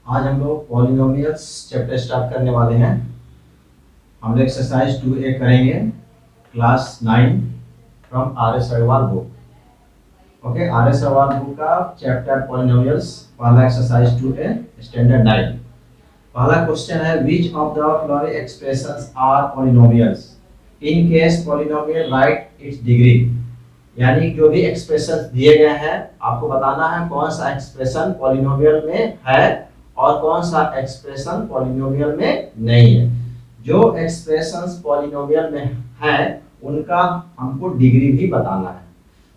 आज हम लोग पॉलिनोमियल्स चैप्टर स्टार्ट करने वाले हैं। हम लोग एक्सरसाइज 2A करेंगे, class 9 from RS Agarwal book. Okay, RS Agarwal book का चैप्टर पॉलिनोमियल्स, पहला एक्सरसाइज 2A स्टैंडर्ड 9। पहला क्वेश्चन है, which of the following expressions are polynomials? In case polynomial write its degree. यानी जो भी एक्सप्रेशन दिए गए हैं आपको बताना है कौन सा एक्सप्रेशन पॉलिनोमियल में है और कौन सा एक्सप्रेशन पॉलिनोमियल में नहीं है। जो एक्सप्रेशंस पॉलिनोमियल में है उनका हमको डिग्री भी बताना है।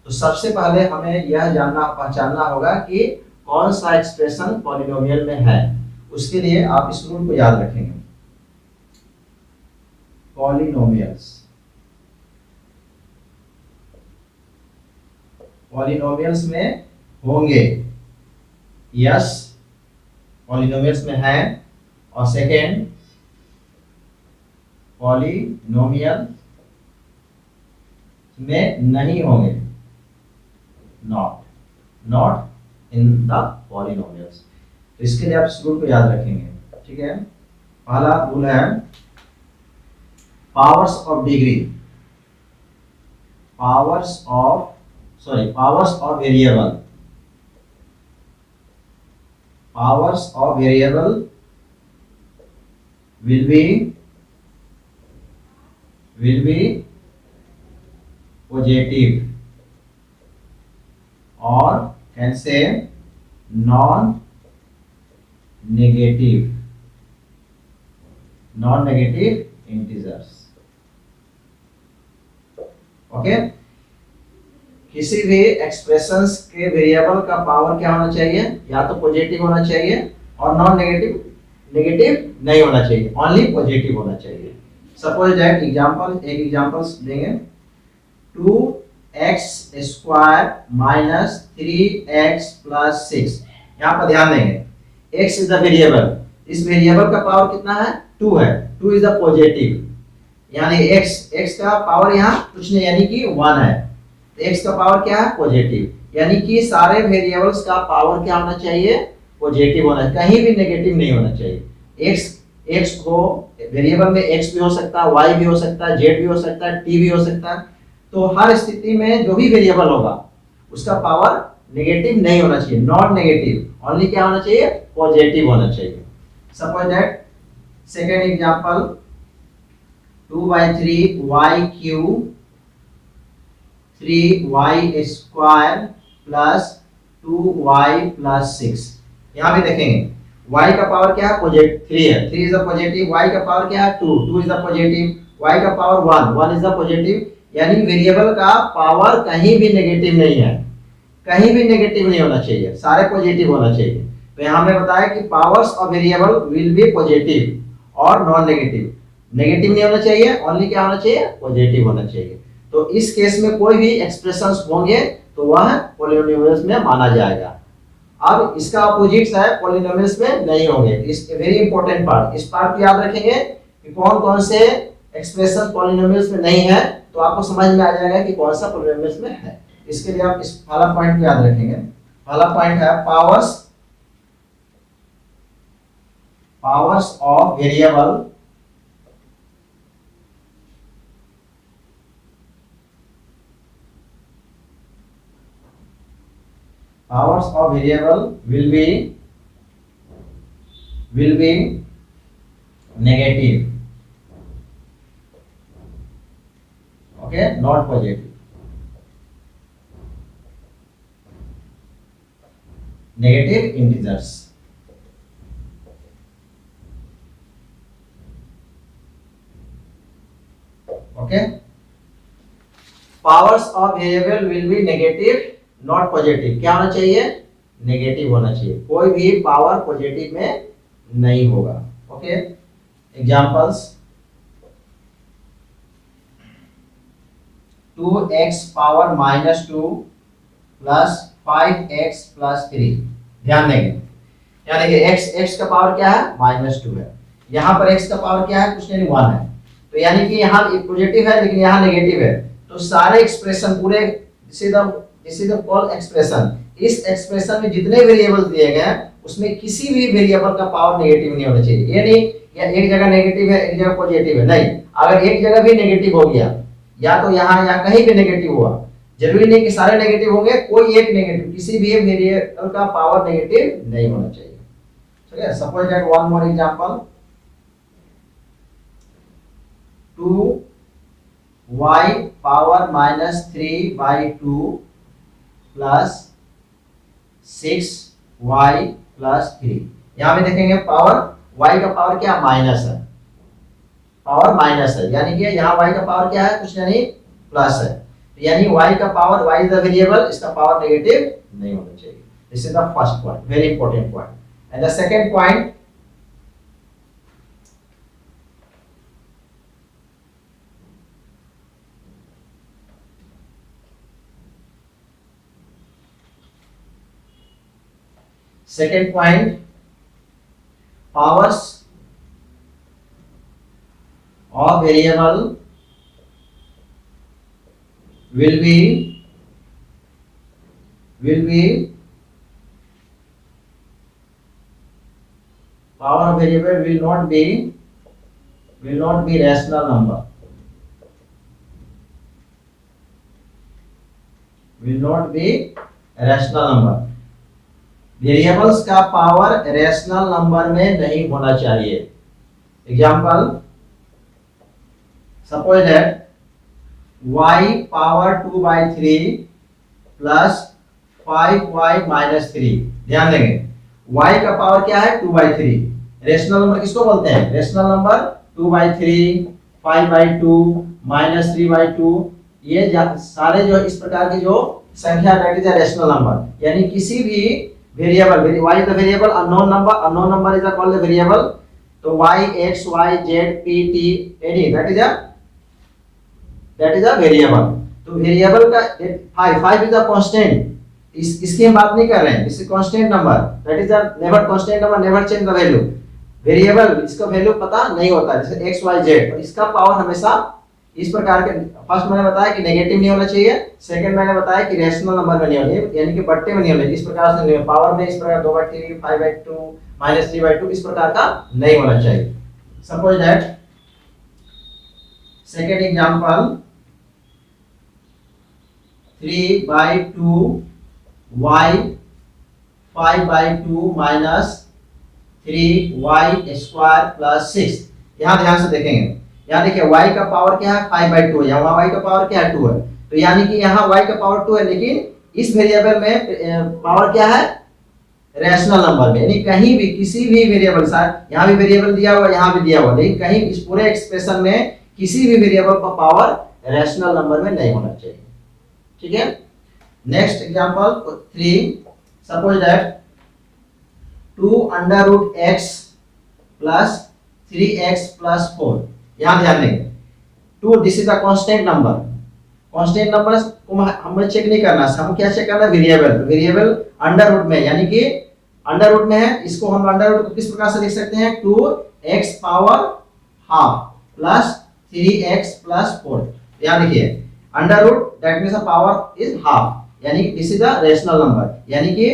तो सबसे पहले हमें यह पहचानना होगा कि कौन सा एक्सप्रेशन पॉलिनोमियल में है। उसके लिए आप इस रूल को याद रखेंगे। पॉलिनोमियल्स में होंगे, यस पॉलिनोमियल्स में है, और सेकेंड पॉलिनोमियल में नहीं होंगे, नॉट इन द पॉलिनोमियल्स। तो इसके लिए आप इस रूल को याद रखेंगे, ठीक है। पहला रूल है powers of degree, powers of variable, powers of variable will be positive or can say non-negative integers। Okay, किसी भी एक्सप्रेशंस के वेरिएबल का पावर क्या होना चाहिए? या तो पॉजिटिव होना चाहिए और नॉन नेगेटिव नहीं होना चाहिए, ओनली पॉजिटिव होना चाहिए। सपोज दैट एक एग्जांपल्स देंगे, 2x square minus 3x plus 6। यहाँ पर ध्यान देंगे, x इज द वेरिएबल, इस वेरिएबल का पावर कितना है? 2 है, 2 इज द पॉजिटिव, यानी x का पावर यहाँ कुछ नहीं, यानी कि 1 है। x का पावर क्या है? पॉजिटिव, यानी कि सारे वेरिएबल्स का पावर क्या होना चाहिए? पॉजिटिव होना चाहिए, कहीं भी नेगेटिव नहीं होना चाहिए। x को वेरिएबल में x भी हो सकता है, y भी हो सकता है, z भी हो सकता है, t भी हो सकता है। तो हर स्थिति में जो भी वेरिएबल होगा उसका पावर नेगेटिव नहीं होना चाहिए, नॉट नेगेटिव, ओनली क्या होना चाहिए? पॉजिटिव होना चाहिए। Suppose that second example, 2/3y cube 3y square plus 2y plus 6। यहाँ भी देखेंगे y का पावर क्या है? पॉजिटिव 3 है, 3 इज द पॉजिटिव, y का पावर क्या है? 2 इज द पॉजिटिव, y का पावर 1 इज द पॉजिटिव, यानी वेरिएबल का पावर कहीं भी नेगेटिव नहीं है, कहीं भी नेगेटिव नहीं होना चाहिए, सारे पॉजिटिव होना चाहिए। तो यहाँ हमने बताया कि powers of variable will be positive और नॉन नेगेटिव, नेगेटिव नहीं होना चाहिए, ओनली क्या होना चाहिए? पॉजिटिव होना चाहिए। तो इस केस में कोई भी एक्सप्रेशंस होंगे तो वह पॉलिनोमियल्स में माना जाएगा। अब इसका अपोजिट है, पॉलिनोमियल्स में नहीं होंगे। इस वेरी इंपॉर्टेंट पार्ट, इस पार्ट को याद रखेंगे कि कौन कौन से एक्सप्रेशन पॉलिनोमियल्स में नहीं है, तो आपको समझ में आ जाएगा कि कौन सा पॉलिनोमियल्स में है। इसके लिए आप इस पहला पॉइंट को याद रखेंगे। पहला पॉइंट है powers of variable powers of variable will be negative, okay, not positive, negative integers। okay, powers of variable will be negative not positive. क्या होना चाहिए? नेगेटिव होना चाहिए, कोई भी पावर पॉजिटिव में नहीं होगा। Okay, examples, 2x power minus 2 plus 5x plus 3। ध्यान देंगे, यानी कि x का पावर क्या है? -2 है, यहाँ पर x का पावर क्या है? कुछ नहीं, 1 है। तो यानी कि यहाँ पॉजिटिव है लेकिन यहाँ नेगेटिव है। तो सारे एक्सप्रेशन पूरे this is the whole expression, इस एक्सप्रेशन में जितने वेरिएबल्स दिए गए हैं उसमें किसी भी वेरिएबल का पावर नेगेटिव नहीं होना चाहिए। ये नहीं या एक जगह नेगेटिव है एक जगह पॉजिटिव है, नहीं। अगर एक जगह भी नेगेटिव हो गया या तो यहाँ या कहीं भी नेगेटिव हुआ, जरूरी नहीं कि सारे नेगेटिव होंगे, कोई एक नेगेटिव, किसी भी एक वेरिएबल का पावर नेगेटिव नहीं होना चाहिए। ठीक है, suppose that one more example, 2y power -3/2 plus 6y plus 3। यहां पे देखेंगे पावर y का पावर क्या माइनस है, पावर माइनस है, यानी कि यहाँ y का पावर क्या है, कुछ नहीं प्लस है, यानी y का power, y is the variable, इसका पावर नेगेटिव नहीं होना चाहिए। This is the first point, very important point. And the second point, second point, powers of variable will be power of variable will not be rational number, will not be rational number। Variables का power rational number में नहीं होना चाहिए। Example, suppose that y power 2/3 plus 5y minus 3। ध्यान देंगे y का power क्या है 2/3। रैशनल नंबर किसको बोलते हैं, रैशनल नंबर 2/3, 5/2, माइनस 3/2, ये सारे जो इस प्रकार की जो संख्या that is a rational number. यानी किसी भी variable, y is the variable, unknown number is called the variable, तो y, x, y, z, p, t, any that is a variable। तो वेरिएबल का 5 is a constant, इसकी हम बात नहीं कर रहे हैं, इससे constant number, that is a never constant number, never change the value. Variable इसका वैल्यू पता नहीं होता, जैसे x, y, z, तो इसका पावर हमेशा इस प्रकार के, फर्स्ट मैंने बताया कि नेगेटिव नहीं होना चाहिए, सेकंड मैंने बताया कि रैशनल नंबर में नहीं होना चाहिए, यानी कि बट्टे में नहीं होना चाहिए, इस प्रकार से नहीं, पावर में इस प्रकार 2/3, 5/2, माइनस 3/2 इस प्रकार का नहीं होना चाहिए। Suppose that second example, 3/2 y 5/2 minus 3y square plus 6। यहां ध्यान से देखेंगे, यहाँ देखिए y का पावर क्या है 5/2 है, यहाँ y का पावर क्या है 2 है, तो यानी कि यहाँ y का पावर 2 है, लेकिन इस वेरिएबल में पावर क्या है रैशनल नंबर में, यानी कहीं भी किसी भी वेरिएबल, यहाँ भी वेरिएबल दिया हुआ, यहाँ भी दिया हुआ, लेकिन कहीं इस पूरे एक्सप्रेशन में किसी भी वेरिएबल का पावर रैशनल नंबर में नहीं होना चाहिए। ठीक है, next example 3, suppose that 2√x plus 3x plus 4। यहां ध्यान देंगे 2, this is a constant number, constant number को हमें चेक नहीं करना, हम क्या चेक करना है वेरिएबल, वेरिएबल अंडर रूट में, यानी कि अंडर रूट में है, इसको हम अंडर रूट को किस प्रकार से लिख सकते हैं, 2x power half plus 3x plus 4। याद देखिए under root that means power is half, यानी this is a rational number, यानी कि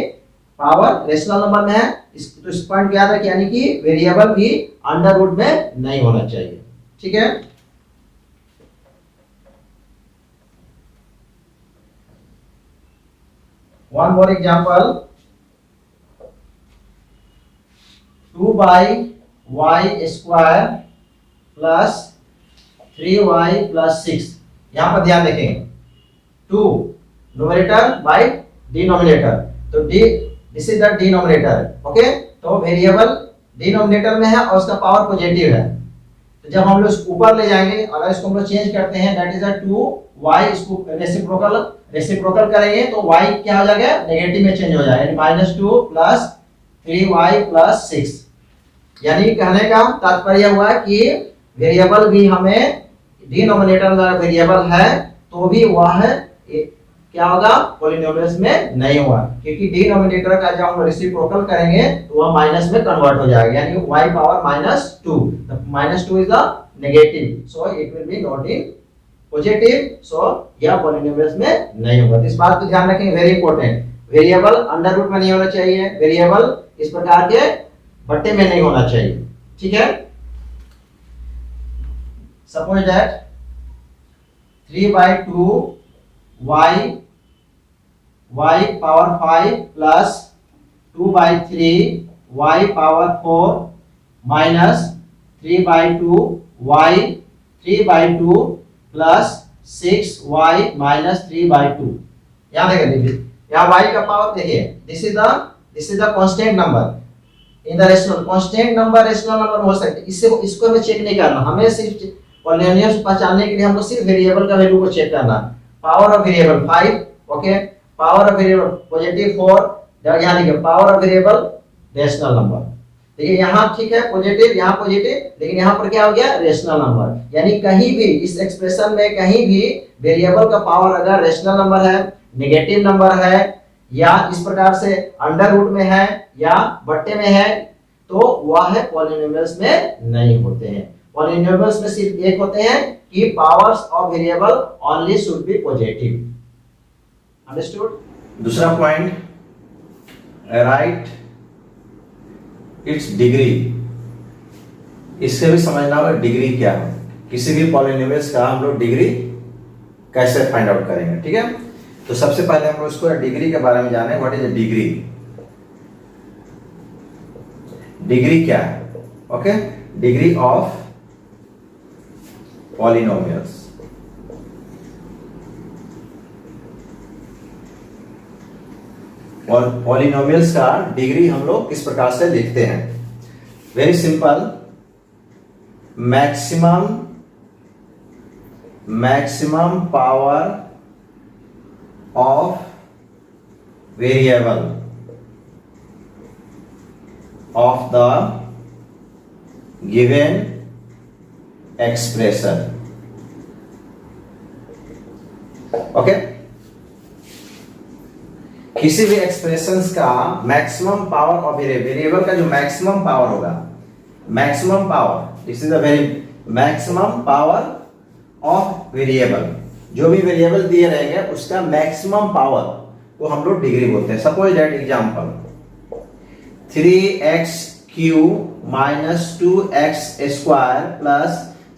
पावर रैशनल नंबर में है, तो इस पॉइंट को याद रखिए, यानी कि वेरिएबल भी अंडर रूट में नहीं होना चाहिए। ठीक है, one more example, 2/y square plus 3y plus 6। यहां पर ध्यान देखेंगे 2 न्यूमरेटर बाय डिनोमिनेटर, तो this is the denominator. Okay, तो वेरिएबल डिनोमिनेटर में है और उसका पावर पॉजिटिव है, तो जब हम लोग इसको ऊपर ले जाएंगे, अगर इसको हम लोग चेंज करते हैं दैट इज अ 2y, इसको रेसिप्रोकल करेंगे तो y क्या हो जाएगा नेगेटिव में चेंज हो जाएगा, यानी -2 प्लस 3y प्लस 6। यानी कहने का तात्पर्य हुआ कि वेरिएबल भी हमें डिनोमिनेटर में वेरिएबल है तो भी वह क्या होगा पॉलिनोमियल्स में नहीं होगा, क्योंकि डिनोमिनेटर का जब हम रेसिप्रोकल करेंगे तो वह माइनस में कन्वर्ट हो जाएगा, यानी y power -2, the -2 is the negative, so it will be not in positive, so यह पॉलिनोमियल्स में नहीं होगा। तो इस बात को ध्यान रखें, very important, variable under root में नहीं होना चाहिए, वेरिएबल इस प्रकार के बट्टे में नहीं होना चाहिए, ठीक है। Suppose that 3/2 y power 5 plus 2/3 y power 4 minus 3/2 y 3/2 plus 6y minus 3/2। यहाँ देखिए, यहाँ y का पावर देखिए, this is the constant number in the rational. Constant number rational number हो सकते हैं, इसको हमें चेक नहीं करना, हमें सिर्फ पॉलिनोमियल्स पहचानने के लिए हमको सिर्फ वेरिएबल का वैल्यू को चेक करना। Power of variable 5, okay, power of variable positive 4, यहाँ देखिए power of variable rational number. देखिए यहाँ ठीक है पॉजिटिव, यहाँ पॉजिटिव, लेकिन यहाँ पर क्या हो गया रेशनल नंबर। यानी कहीं भी इस एक्सप्रेशन में कहीं भी वेरिएबल का पावर अगर रेशनल नंबर है, नेगेटिव नंबर है, या इस प्रकार से अंडर रूट में है या बट्टे में है, तो वह है पॉलिनोमियल्स में नहीं होते हैं। पॉलिनोमियल्स में सिर्फ एक होते हैं कि powers of variable only should be positive. Understood. दूसरा पॉइंट, राइट इट्स डिग्री। इससे भी समझना होगा डिग्री क्या है, किसी भी पॉलिनोमियल्स का हम लोग डिग्री कैसे फाइंड आउट करेंगे, ठीक है। तो सबसे पहले हम लोग इसको डिग्री के बारे में जाने, व्हाट इज डिग्री। डिग्री क्या है, ओके, डिग्री ऑफ पॉलिनोमियल्स। और पॉलिनोमियल्स का डिग्री हम लोग किस प्रकार से लिखते हैं, very simple, maximum power of variable of the given expression, okay. किसी भी एक्सप्रेशंस का मैक्सिमम पावर ऑफ वेरिएबल का जो मैक्सिमम पावर होगा, maximum power, this is the very maximum power of variable, जो भी वेरिएबल दिए रहेंगे उसका मैक्सिमम पावर को हम लोग डिग्री बोलते हैं। Suppose that example 3x³ minus 2x² plus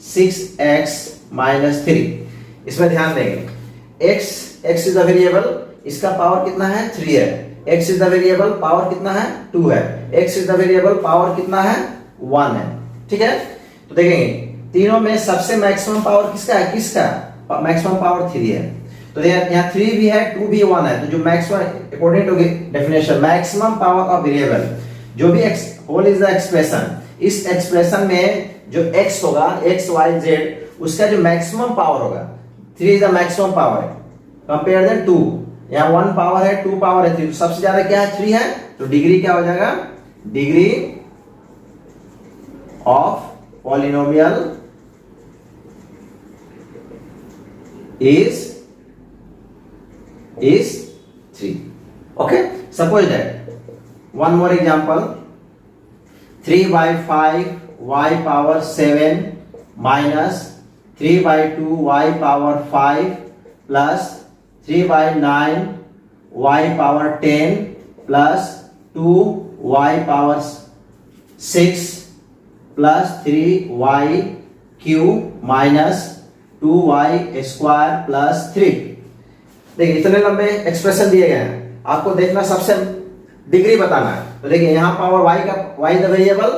6x minus 3। इसमें ध्यान देंगे x इज द वेरिएबल, इसका पावर कितना है 3 है, x is the variable power कितना है 2 है, x is the variable power कितना है 1 है, ठीक है। तो देखेंगे तीनों में सबसे मैक्सिमम पावर किसका है, किसका मैक्सिमम पावर 3 है। तो यहाँ 3 भी है 2 भी 1 है, तो जो maximum according to definition maximum power of variable, जो भी होल इज द एक्सप्रेशन, इस एक्सप्रेशन में जो x होगा x y z, उसका जो मैक्सिमम पावर होगा 3 is the maximum power compare then 2, यहाँ 1 पावर है 2 पावर है 3, तो सबसे ज्यादा क्या है 3 है, तो डिग्री क्या हो जाएगा, degree of polynomial is 3, okay। Suppose that one more example, 3/5 y power 7 minus 3/2 y power 5 plus 3/9 y power 10 plus 2 y power 6 plus 3y³ minus 2y² plus 3। देखिए इतने लंबे एक्सप्रेशन दिए गए हैं, आपको देखना सबसे डिग्री बताना है। तो देखिए यहाँ पावर y का y द वेरिएबल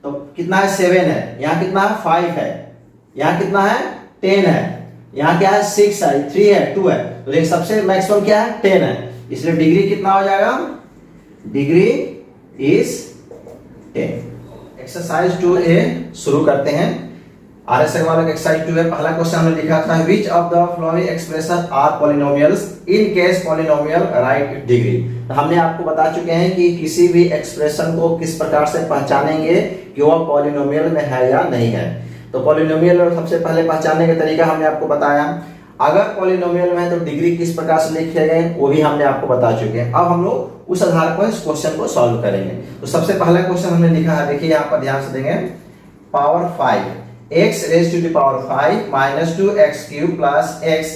तो कितना है 7 है, यहाँ कितना है 5 है, यहाँ कितना है 10 है, यहाँ क्या है 6 है, 3 है 2 है, तो देखिए सबसे मैक्सिमम क्या है 10 है, इसलिए डिग्री कितना हो जाएगा, डिग्री इज 10। एक्सरसाइज 2a शुरू करते हैं। RS वाला एक्सरसाइज 2 है। पहला क्वेश्चन हमने लिखा था which of the following expression are polynomials in case polynomial write it degree. हमने आपको बता चुके हैं कि किसी भी एक्सप्रेशन को किस प्रकार से पहचानेंगे कि वह पॉलिनोमियल में है या नहीं है। तो पॉलिनोमियल और सबसे पहले पहचानने का तरीका हमने आपको बताया। अगर पॉलिनोमियल में है तो डिग्री किस प्रकार से लिखे गए वो भी हमने आपको बता चुके हैं। अब हम लोग उस आधार पर इस क्वेश्चन को सॉल्व करेंगे। तो सबसे पहला क्वेश्चन हमने लिखा है, देखिए यहाँ पर ध्यान से देंगे, power 5 x raised to the power 5 minus 2x³ plus x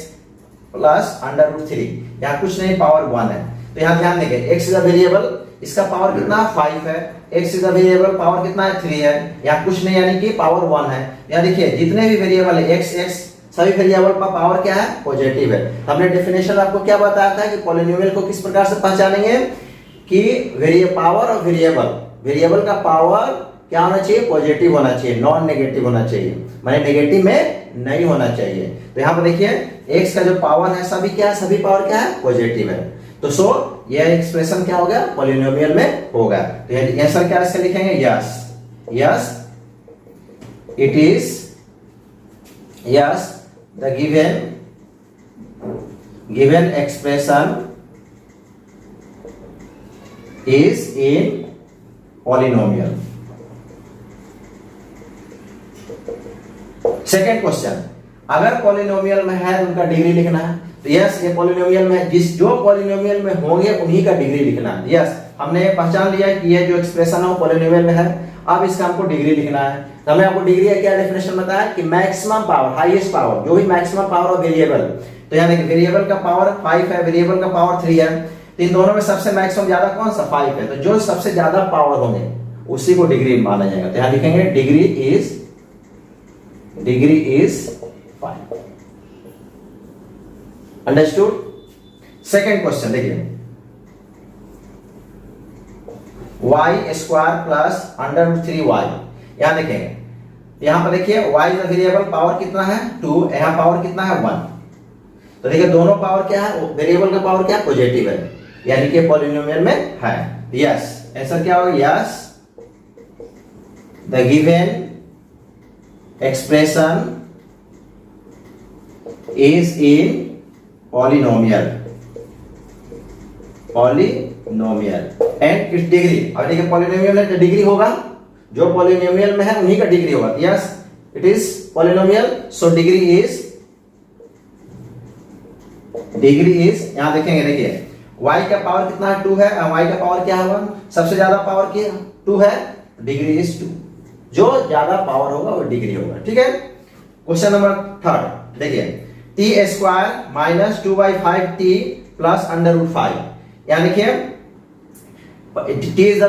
plus under root 3। यहाँ कुछ नहीं, पावर 1 है। तो यहाँ ध्यान देंगे x इज अ वेरिएबल, इसका पावर कितना 5 है, x is a variable, power कितना है 3 है, यहाँ कुछ नहीं यानी कि पावर 1 है। यहाँ देखिए जितने भी वेरिएबल है x सभी वेरिएबल का पावर क्या है पॉजिटिव है। हमने डेफिनेशन आपको क्या बताया था कि पॉलिनोमियल को किस प्रकार से पहचानेंगे कि पावर ऑफ वेरिएबल का पावर क्या होना चाहिए पॉजिटिव होना चाहिए, नॉन नेगेटिव होना चाहिए, माने नेगेटिव में नहीं होना चाहिए। तो यहाँ पर देखिए x का जो पावर है सभी क्या है, सभी पावर क्या है पॉजिटिव है। तो सो यह एक्सप्रेशन क्या होगा पॉलिनोमियल में होगा। तो आंसर क्या इसका लिखेंगे yes it is, yes the given expression is in polynomial. Second question, अगर पॉलिनोमियल में है तो उनका डिग्री लिखना है। तो यस ये पॉलिनोमियल में जो पॉलिनोमियल में होंगे उन्हीं का डिग्री लिखना है। यस हमने पहचान लिया कि ये जो एक्सप्रेशन है वो पॉलिनोमियल में है। अब इसका हमको डिग्री लिखना है। तो हमने आपको डिग्री का क्या डेफिनेशन बताया कि मैक्सिमम पावर, हाईएस्ट पावर, जो भी मैक्सिमम पावर ऑफ वेरिएबल। तो यहाँ देखिए वेरिएबल का पावर 5 है, वेरिएबल का पावर 3 है, तो इन दोनों में सबसे मैक्सिमम ज्यादा कौन सा 5 है। तो जो सबसे ज्यादा पावर होंगे उसी को डिग्री माना जाएगा। तो यहाँ लिखेंगे degree is 5। Understood. Second question देखिए y स्क्वायर प्लस √3y। यहां देखेंगे, यहां पर देखिए y इज वेरिएबल, पावर कितना है 2, यहां पावर कितना है 1। तो देखिए दोनों पावर क्या है, वेरिएबल का पावर क्या पॉजिटिव है, यानी कि पॉलिनोमियल में है। यस आंसर क्या होगा yes the given expression is in polynomial and it's degree. और देखिए पॉलिनोमियल है तो डिग्री होगा, जो पॉलिनोमियल में है उन्हीं का डिग्री होगा। Yes it is polynomial, so degree is यहां देखेंगे, देखिए y का पावर कितना है 2 है, y का पावर क्या है 1, सबसे ज्यादा पावर क्या 2 है, डिग्री इज 2। जो ज्यादा पावर होगा वो डिग्री होगा। ठीक है। क्वेश्चन नंबर 3 देखिए t square minus 2/5t plus √5। यहाँ देखिए t is the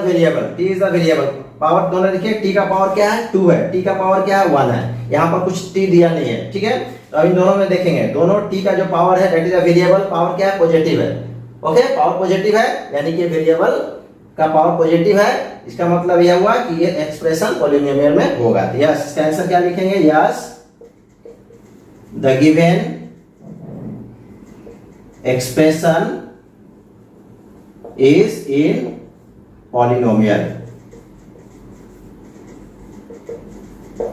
variable, power दोनों देखिए t का पावर क्या है 2 है, t का पावर क्या है 1 है, यहाँ पर कुछ t दिया नहीं है। ठीक है। तो अब इन दोनों में देखेंगे, दोनों t का जो पावर है that is a variable, power क्या है पॉजिटिव है। ओके पावर पॉजिटिव है यानी कि वेरिएबल का पावर पॉजिटिव है, इसका मतलब यह हुआ कि ये एक्सप्रेशन पॉलिनोमियल में होगा। यस इसका आंसर क्या लिखेंगे yes the given expression is in polynomial.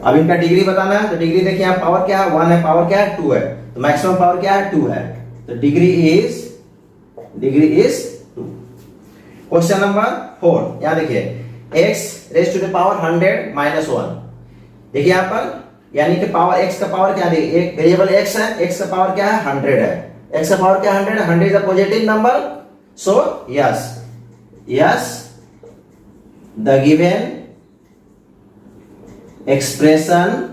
अब इनका डिग्री बताना है, तो डिग्री देखिए यहाँ पावर क्या है 1 है, पावर क्या है 2 है, तो मैक्सिमम पावर क्या है 2 है, तो डिग्री इज 2। क्वेश्चन नंबर 4 यहाँ देखिए x raise to the power 100 minus 1। देखिए यहाँ पर यानी कि पावर x का पावर क्या है, एक वेरिएबल x है, x का पावर क्या है 100 है, x का पावर क्या है 100 is a positive number, so yes the given expression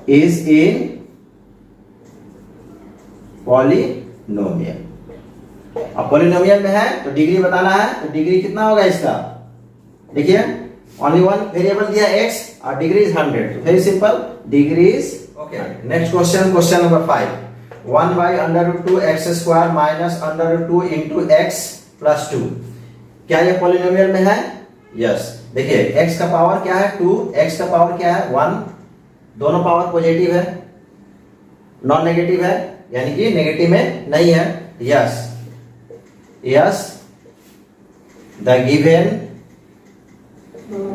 is in polynomial. अब पॉलिनोमियल में है तो डिग्री बताना है, तो डिग्री कितना होगा इसका, देखिए ओनली वन वेरिएबल दिया x और डिग्री इज 100, तो very simple degree is okay. Next question number 5 1/√2x² minus √2 into x plus 2। क्या ये पॉलिनोमियल में है? यस देखिए x का पावर क्या है 2, x का पावर क्या है 1, दोनों पावर पॉजिटिव है, नॉन नेगेटिव है यानी कि नेगेटिव में नहीं है। Yes the given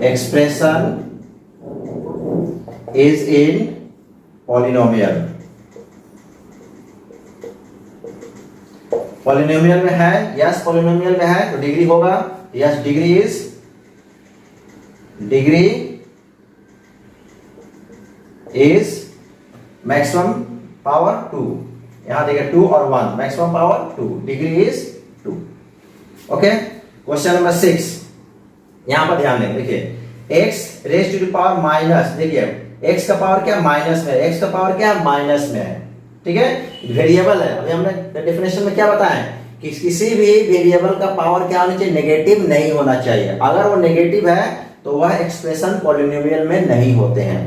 expression is in polynomial. Polynomial में है, यस पॉलिनोमियल में है तो डिग्री होगा, yes degree is maximum power 2, यहां देखिए 2 और 1 maximum power 2, degree is 2। Okay question number 6 यहां पर ध्यान दें, देखिए x raise to the power minus, देखिए x का पावर क्या माइनस में है, x का पावर क्या माइनस में है, ठीक है वेरिएबल है। अभी हमने डेफिनेशन में क्या बताया कि किसी भी वेरिएबल का पावर क्या होना चाहिए, नेगेटिव नहीं होना चाहिए। अगर वो नेगेटिव है तो वह एक्सप्रेशन पॉलिनोमियल में नहीं होते हैं।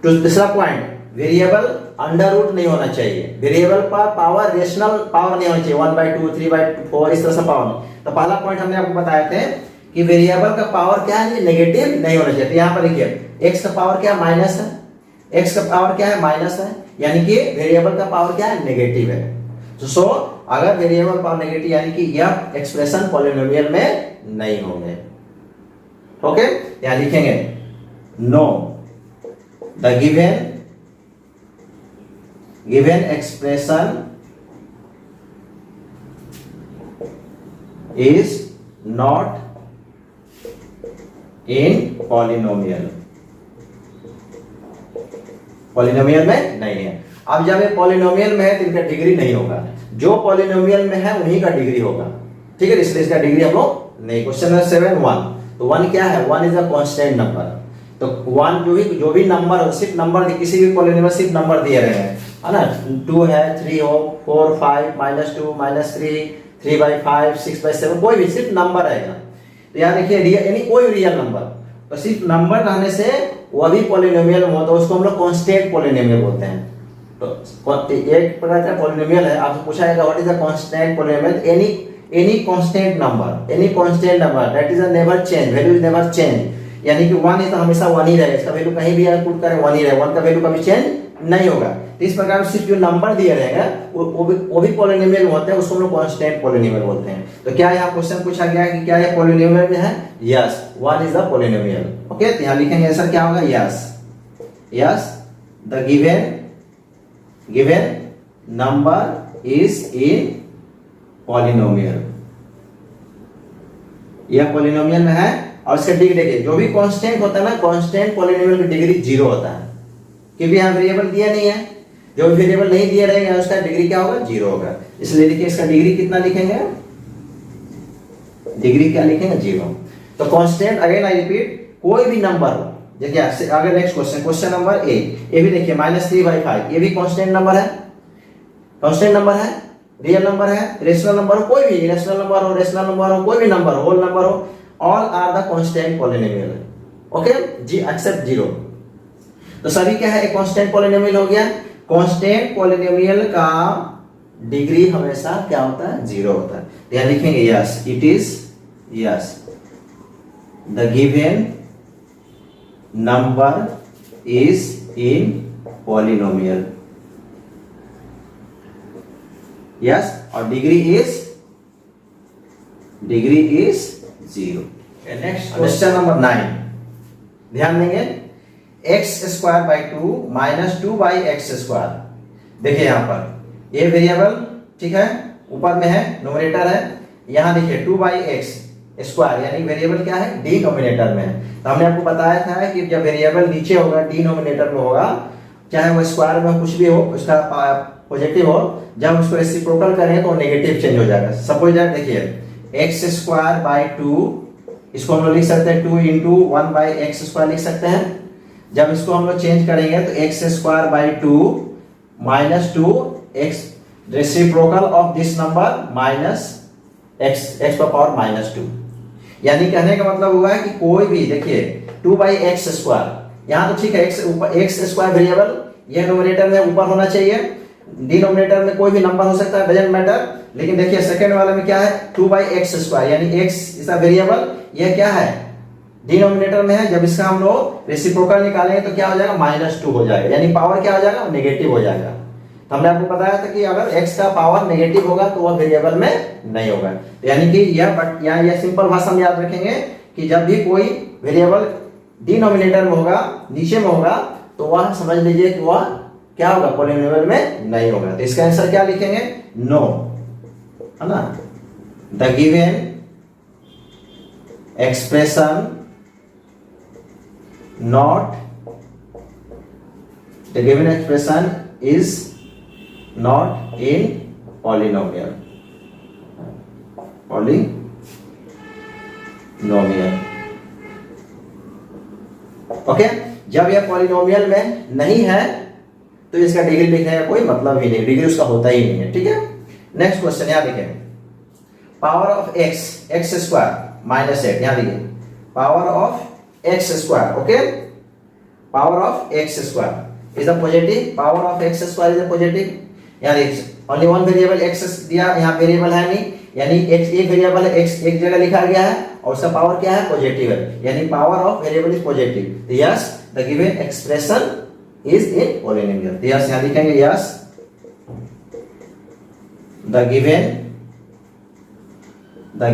तो दूसरा पॉइंट, वेरिएबल अंडर रूट नहीं होना चाहिए, वेरिएबल पर पावर रेशनल पावर नहीं होना चाहिए, 1/2 3/4 इस तरह से पावर। तो पहला पॉइंट हमने आपको बताए थे कि वेरिएबल का पावर क्या है, नेगेटिव नहीं होना चाहिए। तो यहाँ पर देखिए x का पावर क्या माइनस है, x का पावर क्या है माइनस है, यानी कि वेरिएबल का पावर क्या है, नेगेटिव है। तो सो अगर वेरिएबल पावर नेगेटिव यानी कि यह एक्सप्रेशन पॉलिनोमियल में नहीं होंगे। ओके, यहां लिखेंगे know the given expression is not in polynomial, polynomial में नहीं है। अब जब ये पॉलिनोमियल में है तो इनका डिग्री नहीं होगा, जो पॉलिनोमियल में है उन्हीं का डिग्री होगा, ठीक है, इसलिए इसका डिग्री हम लोग नहीं। क्वेश्चन नंबर 7 1, तो 1 क्या है, 1 इज अ कांस्टेंट नंबर। तो 1 जो भी नंबर हो, सिर्फ नंबर, किसी भी पॉलिनोमियल सिर्फ नंबर दिए रहे हैं, है ना, 2 है, 3 हो, 4 5 -2 -3 3/5 6/7, कोई भी सिर्फ नंबर आएगा। तो यहाँ देखिए यानी कोई रियल नंबर, तो सिर्फ नंबर रहने से वह भी पॉलिनोमियल में होता है, उसको हम लोग कांस्टेंट पॉलिनोमियल बोलते हैं। तो एक प्रकार का पॉलिनोमियल है, आपसे पूछा जाएगा what is a constant polynomial, any constant number that is a never change, value is never change, यानी कि 1 इज हमेशा 1 ही रहेगा, इसका वैल्यू कहीं भी पुट करें 1 ही रहेगा, 1 का वैल्यू कभी चेंज नहीं होगा। तो इस प्रकार सिर्फ जो नंबर दिए रहेगा वो भी पॉलिनोमियल होते हैं, उसको हम लोग कांस्टेंट पॉलिनोमियल बोलते हैं। तो क्या यहाँ क्वेश्चन पूछा गया कि क्या ये पॉलिनोमियल में है, yes 1 is the polynomial. Okay, तो यहाँ लिखेंगे आंसर क्या होगा, yes the given number is in polynomial, यह पॉलिनोमियल में है। और इसका डिग्री देखिए, जो भी कांस्टेंट होता है ना, कांस्टेंट पॉलिनोमियल की डिग्री 0 होता है, क्योंकि यहाँ वेरिएबल दिया नहीं है, जो भी वेरिएबल नहीं दिया रहेगा उसका डिग्री क्या होगा, 0 होगा। इसलिए देखिए इसका डिग्री कितना लिखेंगे, डिग्री क्या लिखेंगे, 0। तो कांस्टेंट, अगेन आई रिपीट, कोई भी नंबर हो, जैसे आगे नेक्स्ट क्वेश्चन नंबर 8, ये भी देखिए -3/5, ये भी कांस्टेंट नंबर है, रियल नंबर है, रेशनल नंबर हो, कोई भी इरेशनल नंबर हो, रेशनल नंबर हो, कोई भी नंबर हो, होल नंबर हो, all are the constant polynomial. Okay जी, एक्सेप्ट 0। तो सभी क्या है, एक कांस्टेंट पॉलिनोमियल हो गया। कांस्टेंट पॉलिनोमियल का डिग्री हमेशा क्या होता है, 0 होता है। तो यहां लिखेंगे yes, it is yes the given number is in polynomial, yes, और degree is 0। Next question number 9, ध्यान देंगे, x² 2 -2/x²। देखिए यहाँ पर ये वेरिएबल, ठीक है, ऊपर में है, नोमिनेटर है, यहाँ देखिए 2/x² यानी वेरिएबल क्या है, डिनोमिनेटर में है। तो हमने आपको बताया था कि जब वेरिएबल नीचे होगा, डिनोमिनेटर में होगा, चाहे वो स्क्वायर में कुछ भी हो, उसका पॉजिटिव हो, जब उसको रेसिप्रोकल करेंगे तो नेगेटिव चेंज हो जाएगा। सपोज दैट देखिए x² 2, इसको हम लोग लिख सकते हैं 2 × 1/x² लिख सकते हैं। जब इसको हम लोग चेंज करेंगे तो x² 2 -2x, reciprocal of this number minus x⁻²। यानी कहने का मतलब हुआ है कि कोई भी, देखिए 2/x², यहाँ तो ठीक है, x² वेरिएबल ये नोमिनेटर में ऊपर होना चाहिए, डिनोमिनेटर में कोई भी नंबर हो सकता है, डजंट मैटर। लेकिन देखिए सेकंड वाले में क्या है, 2/x², यानी x इसका वेरिएबल ये क्या है, डिनोमिनेटर में है। जब इसका हम लोग रेसिप्रोकल निकालेंगे तो क्या हो जाएगा, -2 हो जाएगा, यानी पावर क्या हो जाएगा, नेगेटिव हो जाएगा। तो हमने आपको बताया था कि अगर x का पावर नेगेटिव होगा तो वह वेरिएबल में नहीं होगा। तो यानी कि यह सिंपल भाषा में याद रखेंगे कि जब भी कोई वेरिएबल डिनोमिनेटर में होगा, नीचे में होगा, तो वह समझ लीजिए कि वह क्या होगा, पॉलिनोमियल में नहीं होगा। तो इसका आंसर क्या लिखेंगे, नो, है ना, the given expression is not in polynomial, okay. जब यह पॉलिनोमियल में नहीं है तो इसका डिग्री लिखने का कोई मतलब ही नहीं, डिग्री उसका होता ही नहीं है, ठीक है। नेक्स्ट क्वेश्चन यहाँ देखिए, power of x square minus 8, यहाँ देखिए power of x square, okay, power of x square is the positive, power of x square is the positive. यहाँ देखिए ओनली वन वेरिएबल एक्स दिया, यहाँ वेरिएबल है नहीं, यानी एक्स एक वेरिएबल है, एक्स एक जगह लिखा गया है और उसका पावर क्या है, पॉजिटिव है, यानी power of variable is positive. Yes the given expression is in polynomial. Yes यहाँ लिखेंगे yes the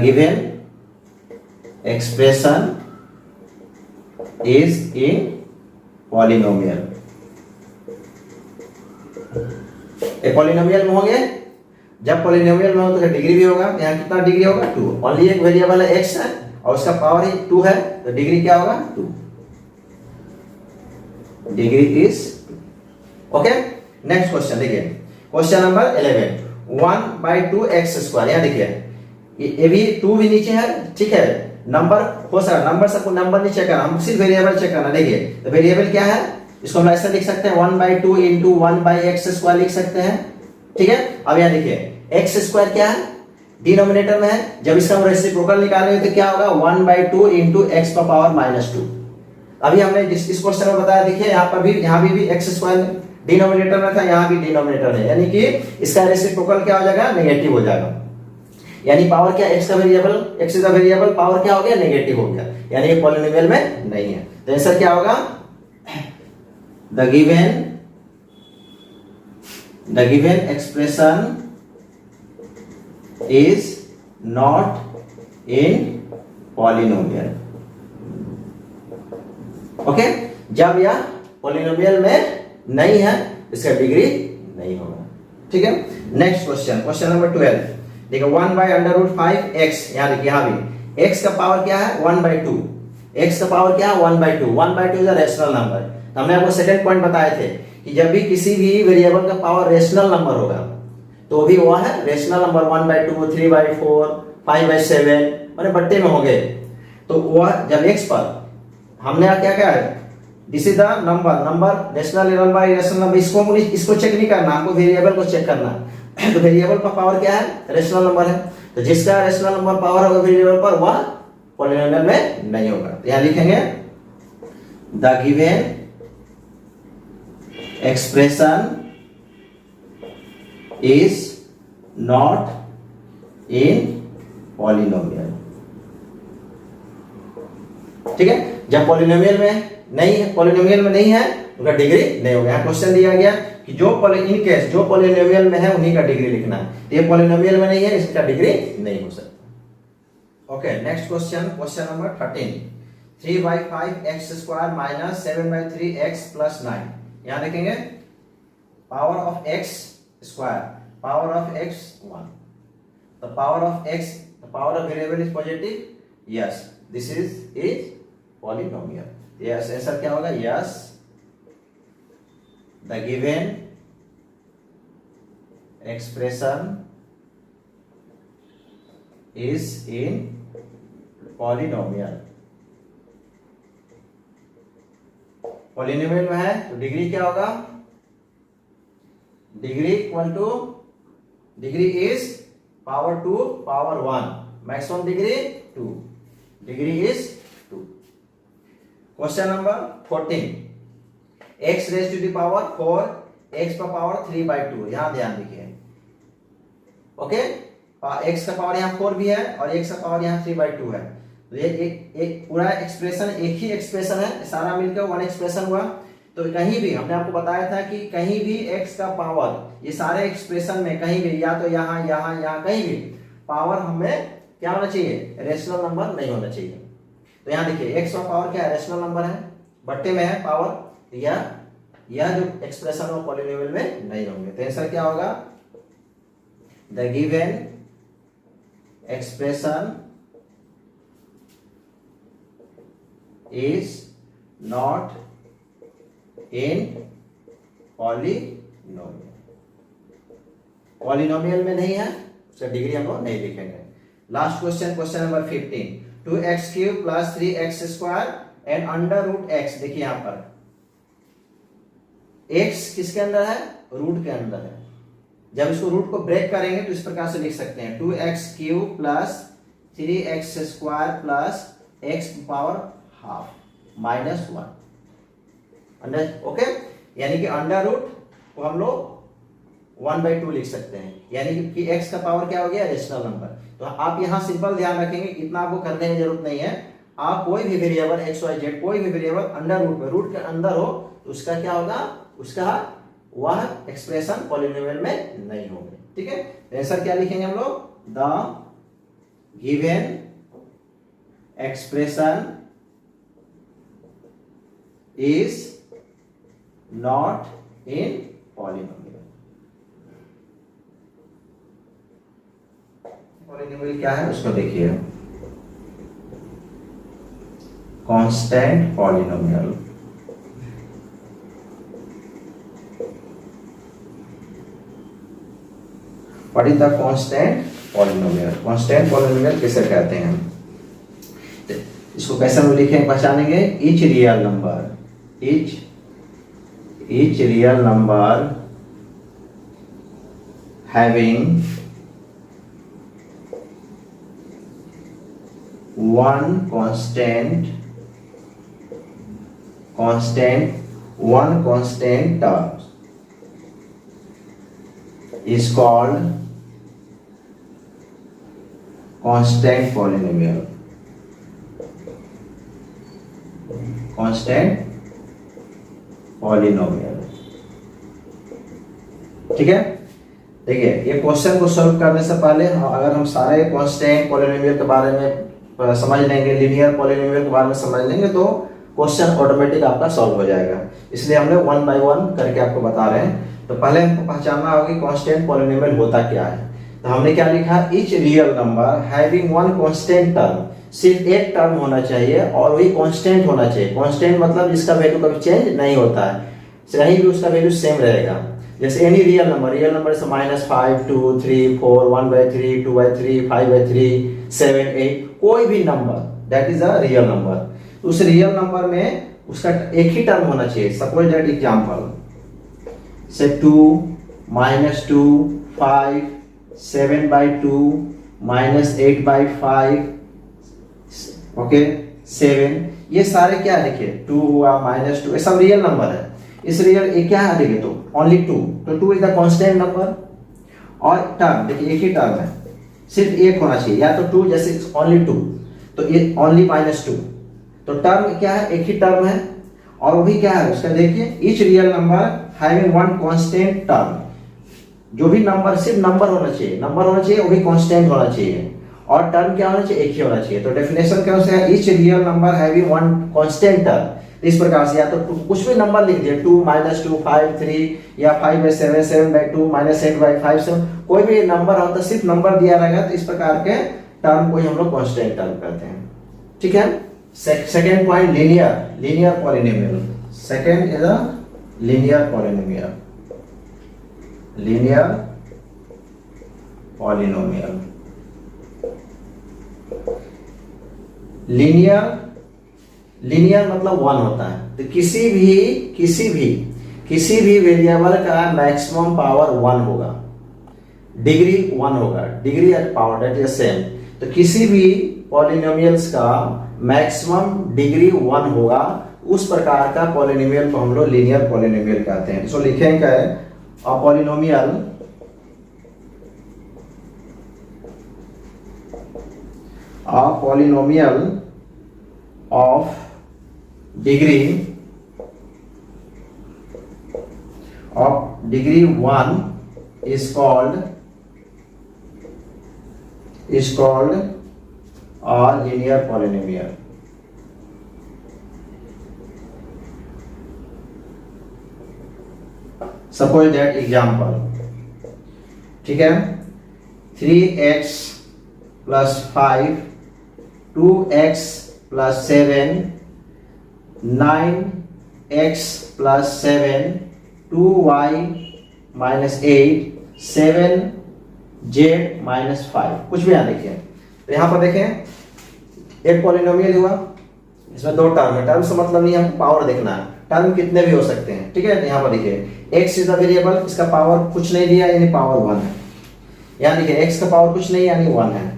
given expression is in polynomial. एक पॉलिनोमियल में होंगे, जब पॉलिनोमियल में हो तो डिग्री भी होगा, यहाँ कितना डिग्री होगा 2, ओनली एक वेरिएबल है x है और उसका पावर ही 2 है, तो डिग्री क्या होगा 2, degree is 2। Okay, next question देखिए, क्वेश्चन नंबर 11, 1/2 x स्क्वायर। यहाँ देखिए ये भी 2 भी नीचे है, ठीक है, नंबर हो सकता, नंबर सबको नंबर नहीं चेक करना, हम सिर्फ वेरिएबल चेक करना। देखिए तो वेरिएबल क्या है, इसको हम ऐसे लिख सकते हैं 1/2 इंटू 1/x स्क्वायर लिख सकते हैं, ठीक है। अब यहाँ देखिए x स्क्वायर क्या है, डिनोमिनेटर में है, जब इसका हम रेसिप्रोकल निकालेंगे तो क्या होगा 1/2 इंटू x का पावर -2। अभी हमने इस क्वेश्चन में बताया, देखिए यहाँ पर भी, यहाँ भी x स्क्वायर डिनोमिनेटर में था, यहाँ भी डिनोमिनेटर है, यानी कि इसका रेसिप्रोकल क्या हो जाएगा, नेगेटिव हो जाएगा, यानी पावर क्या, x का variable, x is the variable, power क्या हो गया, नेगेटिव हो गया, यानी ये पॉलिनोमियल में नहीं है। तो आंसर क्या होगा, the given expression is not in polynomial. Okay, जब यह पॉलिनोमियल में नहीं है इसका डिग्री नहीं होगा, ठीक है। नेक्स्ट क्वेश्चन, क्वेश्चन नंबर 12 देखो, 1/√5x, यहाँ देखिए यहाँ भी x का पावर क्या है 1/2, x का पावर क्या है 1/2, 1/2 इज अ रेशनल नंबर। हमने आपको सेकंड पॉइंट बताए थे कि जब भी किसी भी वेरिएबल का पावर रेशनल नंबर होगा तो भी वो है रेशनल नंबर, 1/2, 3/4, 5/7 माने बट्टे में होंगे, तो वह जब x पर हमने क्या क्या है, this is the number rational number, irrational number, इसको चेक नहीं करना, हमको वेरिएबल को चेक करना। तो वेरिएबल का पावर क्या है, रेशनल नंबर है, तो जिसका रेशनल नंबर पावर होगा वेरिएबल पर वह पॉलिनोमियल में नहीं होगा। तो यहाँ लिखेंगे the given expression is not in polynomial, ठीक है। जब पॉलिनोमियल में नहीं है, पॉलिनोमियल में नहीं है उनका डिग्री नहीं होगा। यहाँ क्वेश्चन दिया गया कि जो इन केस जो पॉलिनोमियल में है उन्हीं का डिग्री लिखना है, ये पॉलिनोमियल में नहीं है, इसका डिग्री नहीं हो सकता। Okay, next question, question number 13, 3/5x square minus 7/3x plus 9। यहाँ देखेंगे power of x square, power of x 1, the power of x, the power of variable is positive, yes this is polynomial. Yes answer क्या होगा, yes the given expression is in polynomial. Polynomial में है तो degree क्या होगा, degree equal to, degree is power 2 power 1, maximum degree 2, degree is 2। Question number 14, x raise to the power 4, x का power 3/2, यहां ध्यान दीजिए, ओके, x का पावर यहाँ 4 भी है और x का पावर यहाँ 3/2 है, तो ये एक पूरा एक्सप्रेशन, एक ही एक्सप्रेशन है, सारा मिलकर वन एक्सप्रेशन हुआ। तो कहीं भी हमने आपको बताया था कि कहीं भी x का पावर, ये सारे एक्सप्रेशन में कहीं भी, या तो यहाँ यहाँ यहाँ कहीं भी पावर हमें क्या होना चाहिए, रेशनल नंबर नहीं होना चाहिए। तो यहाँ देखिए x का पावर क्या है, रेशनल नंबर है, बट्टे में है पावर, यह जो एक्सप्रेशन हो पॉलिनोमियल में नहीं होंगे। तो आंसर क्या होगा, the given expression is not in polynomial, polynomial में नहीं है, उसका डिग्री हम लोग नहीं लिखेंगे। Last question, question number 15, 2x³ plus 3x square and √x। देखिए यहां पर x किसके अंदर है, रूट के अंदर है, जब इसको रूट को ब्रेक करेंगे तो इस प्रकार से लिख सकते हैं 2x³ plus 3x² plus x power half minus 1। Okay, यानी कि अंडर रूट को हम लोग 1/2 लिख सकते हैं, यानी कि x का पावर क्या हो गया, रेशनल नंबर। तो आप यहाँ सिंपल ध्यान रखेंगे, इतना आपको करने की जरूरत नहीं है। आप कोई भी वेरिएबल x y z कोई भी वेरिएबल अंडर रूट में, रूट के अंदर हो तो उसका क्या होगा, उसका वह एक्सप्रेशन पॉलिनोमियल में नहीं होगा। ठीक है, आंसर क्या लिखेंगे हम लोग, the given expression is not in polynomial. Polynomial क्या है उसको देखिए, constant polynomial. What is the constant polynomial? Constant polynomial किसे कहते हैं, इसको कैसे हम लिखेंगे, पहचानेंगे, each real number, each real number having one constant term is called constant polynomial। constant polynomial, ठीक है। देखिए, ये क्वेश्चन को सॉल्व करने से पहले अगर हम सारे कांस्टेंट पॉलिनोमियल के बारे में समझ लेंगे, लीनियर पॉलिनोमियल के बारे में समझ लेंगे, तो क्वेश्चन ऑटोमेटिक आपका सॉल्व हो जाएगा। इसलिए हमने 1 by 1 करके आपको बता रहे हैं। तो पहले हमको पहचानना होगा कि कांस्टेंट पॉलिनोमियल होता क्या है। तो हमने क्या लिखा, each real number having one constant term, सिर्फ एक टर्म होना चाहिए और वही कांस्टेंट होना चाहिए। कांस्टेंट मतलब जिसका वैल्यू कभी चेंज नहीं होता है, कहीं भी उसका वैल्यू सेम रहेगा। जैसे एनी रियल नंबर से -5 2 3 4 1/3 2/3 5/3 7 8, कोई भी number that is a real number. उस रियल नंबर में उसका एक ही टर्म होना चाहिए। सपोज दैट एग्जांपल से 2 -2 5 7/2 -8/5 ओके 7, ये सारे क्या है, देखिए 2 हुआ -2, ये सब रियल नंबर है। इस रियल ये क्या है, देखिए तो ओनली 2, तो 2 इज द कांस्टेंट नंबर। और टर्म देखिए एक ही टर्म है, सिर्फ एक होना चाहिए, या तो 2 जैसे ओनली 2, तो ये ओनली -2, तो टर्म क्या है, एक ही टर्म है। और वो भी क्या है उसका, देखिए each real number having one constant term, जो भी नंबर सिर्फ नंबर होना चाहिए, वो भी कांस्टेंट होना चाहिए। और टर्म क्या होना चाहिए, एक ही होना चाहिए। तो डेफिनेशन क्या है, each real number having one constant term, इस प्रकार से या तो कुछ भी नंबर लिख दिए 2 -2 5 3 या 5/7 7/2 -8/5 7, कोई भी नंबर हो तो सिर्फ नंबर दिया रहेगा, तो इस प्रकार के टर्म को हम लोग कांस्टेंट टर्म कहते हैं। ठीक है, second point, linear polynomial. Second is a linear polynomial, linear मतलब 1 होता है। तो किसी भी वेरिएबल का मैक्सिमम पावर 1 होगा, डिग्री 1 होगा, degree at power that is same. तो किसी भी पॉलिनोमियल्स का मैक्सिमम डिग्री 1 होगा, उस प्रकार का पॉलिनोमियल को हम लोग लीनियर पॉलिनोमियल कहते हैं। तो लिखेंगे a polynomial of degree 1 is called a linear polynomial। Suppose that example, ठीक है, 3x + 5 2x + 7 9x + 7 2y - 8 7z - 5, कुछ भी यहाँ देखिए। तो यहाँ पर देखें एक पॉलिनोमियल हुआ, इसमें दो टर्म है। टर्म से मतलब नहीं, हमको पावर देखना है। टर्म कितने भी हो सकते हैं, ठीक है। यहाँ पर देखिए x इज द वेरिएबल, इसका पावर कुछ नहीं दिया यानी पावर 1 है। यहाँ देखिए x का पावर कुछ नहीं यानी 1 है,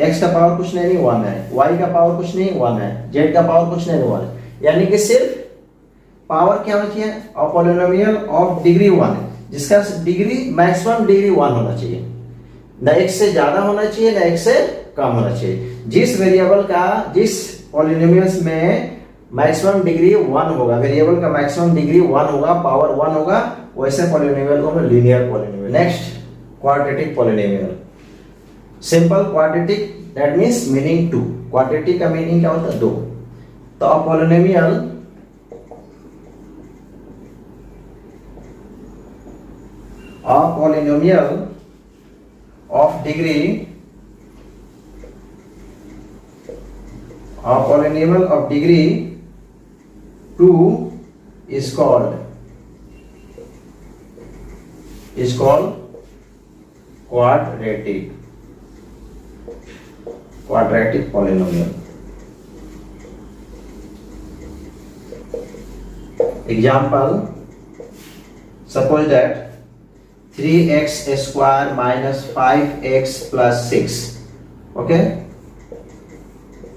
x का पावर कुछ नहीं 1 है, y का पावर कुछ नहीं 1 है, z का पावर कुछ नहीं 1 है, यानी कि सिर्फ पावर क्या होना चाहिए, पॉलिनोमियल ऑफ डिग्री 1 जिसका डिग्री मैक्सिमम डिग्री 1 होना चाहिए, न x से ज्यादा होना चाहिए न x से कम होना चाहिए। जिस वेरिएबल का जिस पॉलिनोमियल्स में मैक्सिमम डिग्री 1 होगा, वेरिएबल का मैक्सिमम डिग्री 1 होगा, पावर 1 होगा, वैसे पॉलिनोमियल को हम linear polynomial. Next quadratic polynomial, simple quadratic that means meaning 2, quadratic का मीनिंग क्या होता है 2। तो a polynomial of degree, a polynomial of degree 2 is called quadratic polynomial. Example, suppose that 3x square minus 5x plus 6, okay,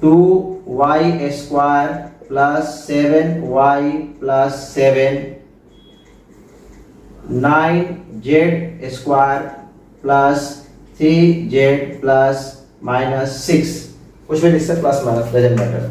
2y square plus 7y plus 7, 9z square plus 3z plus minus 6, कुछ भी लिख सकते plus minus doesn't matter.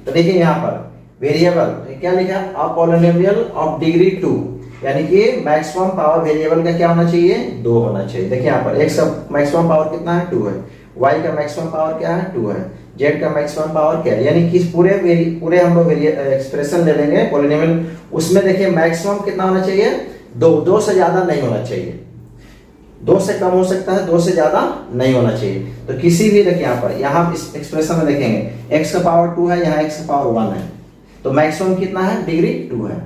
तो देखिए यहाँ पर variable क्या लिखा, अ पॉलिनोमियल ऑफ डिग्री 2, यानी कि मैक्सिमम पावर वेरिएबल का क्या होना चाहिए 2 होना चाहिए। देखिए यहाँ पर x का मैक्सिमम पावर कितना है 2 है, y का मैक्सिमम पावर क्या है 2 है, z का मैक्सिमम पावर क्या है, यानी कि पूरे हम लोग एक्सप्रेशन ले लेंगे पॉलिनोमियल, उसमें देखिए मैक्सिमम कितना होना चाहिए 2 से ज्यादा नहीं होना चाहिए, 2 से कम हो सकता है, 2 से ज्यादा नहीं होना चाहिए। तो किसी भी देखिए यहाँ इस एक्सप्रेशन में देखेंगे x का पावर 2 है, यहाँ x का पावर 1 है, तो मैक्सिमम कितना है डिग्री 2 है,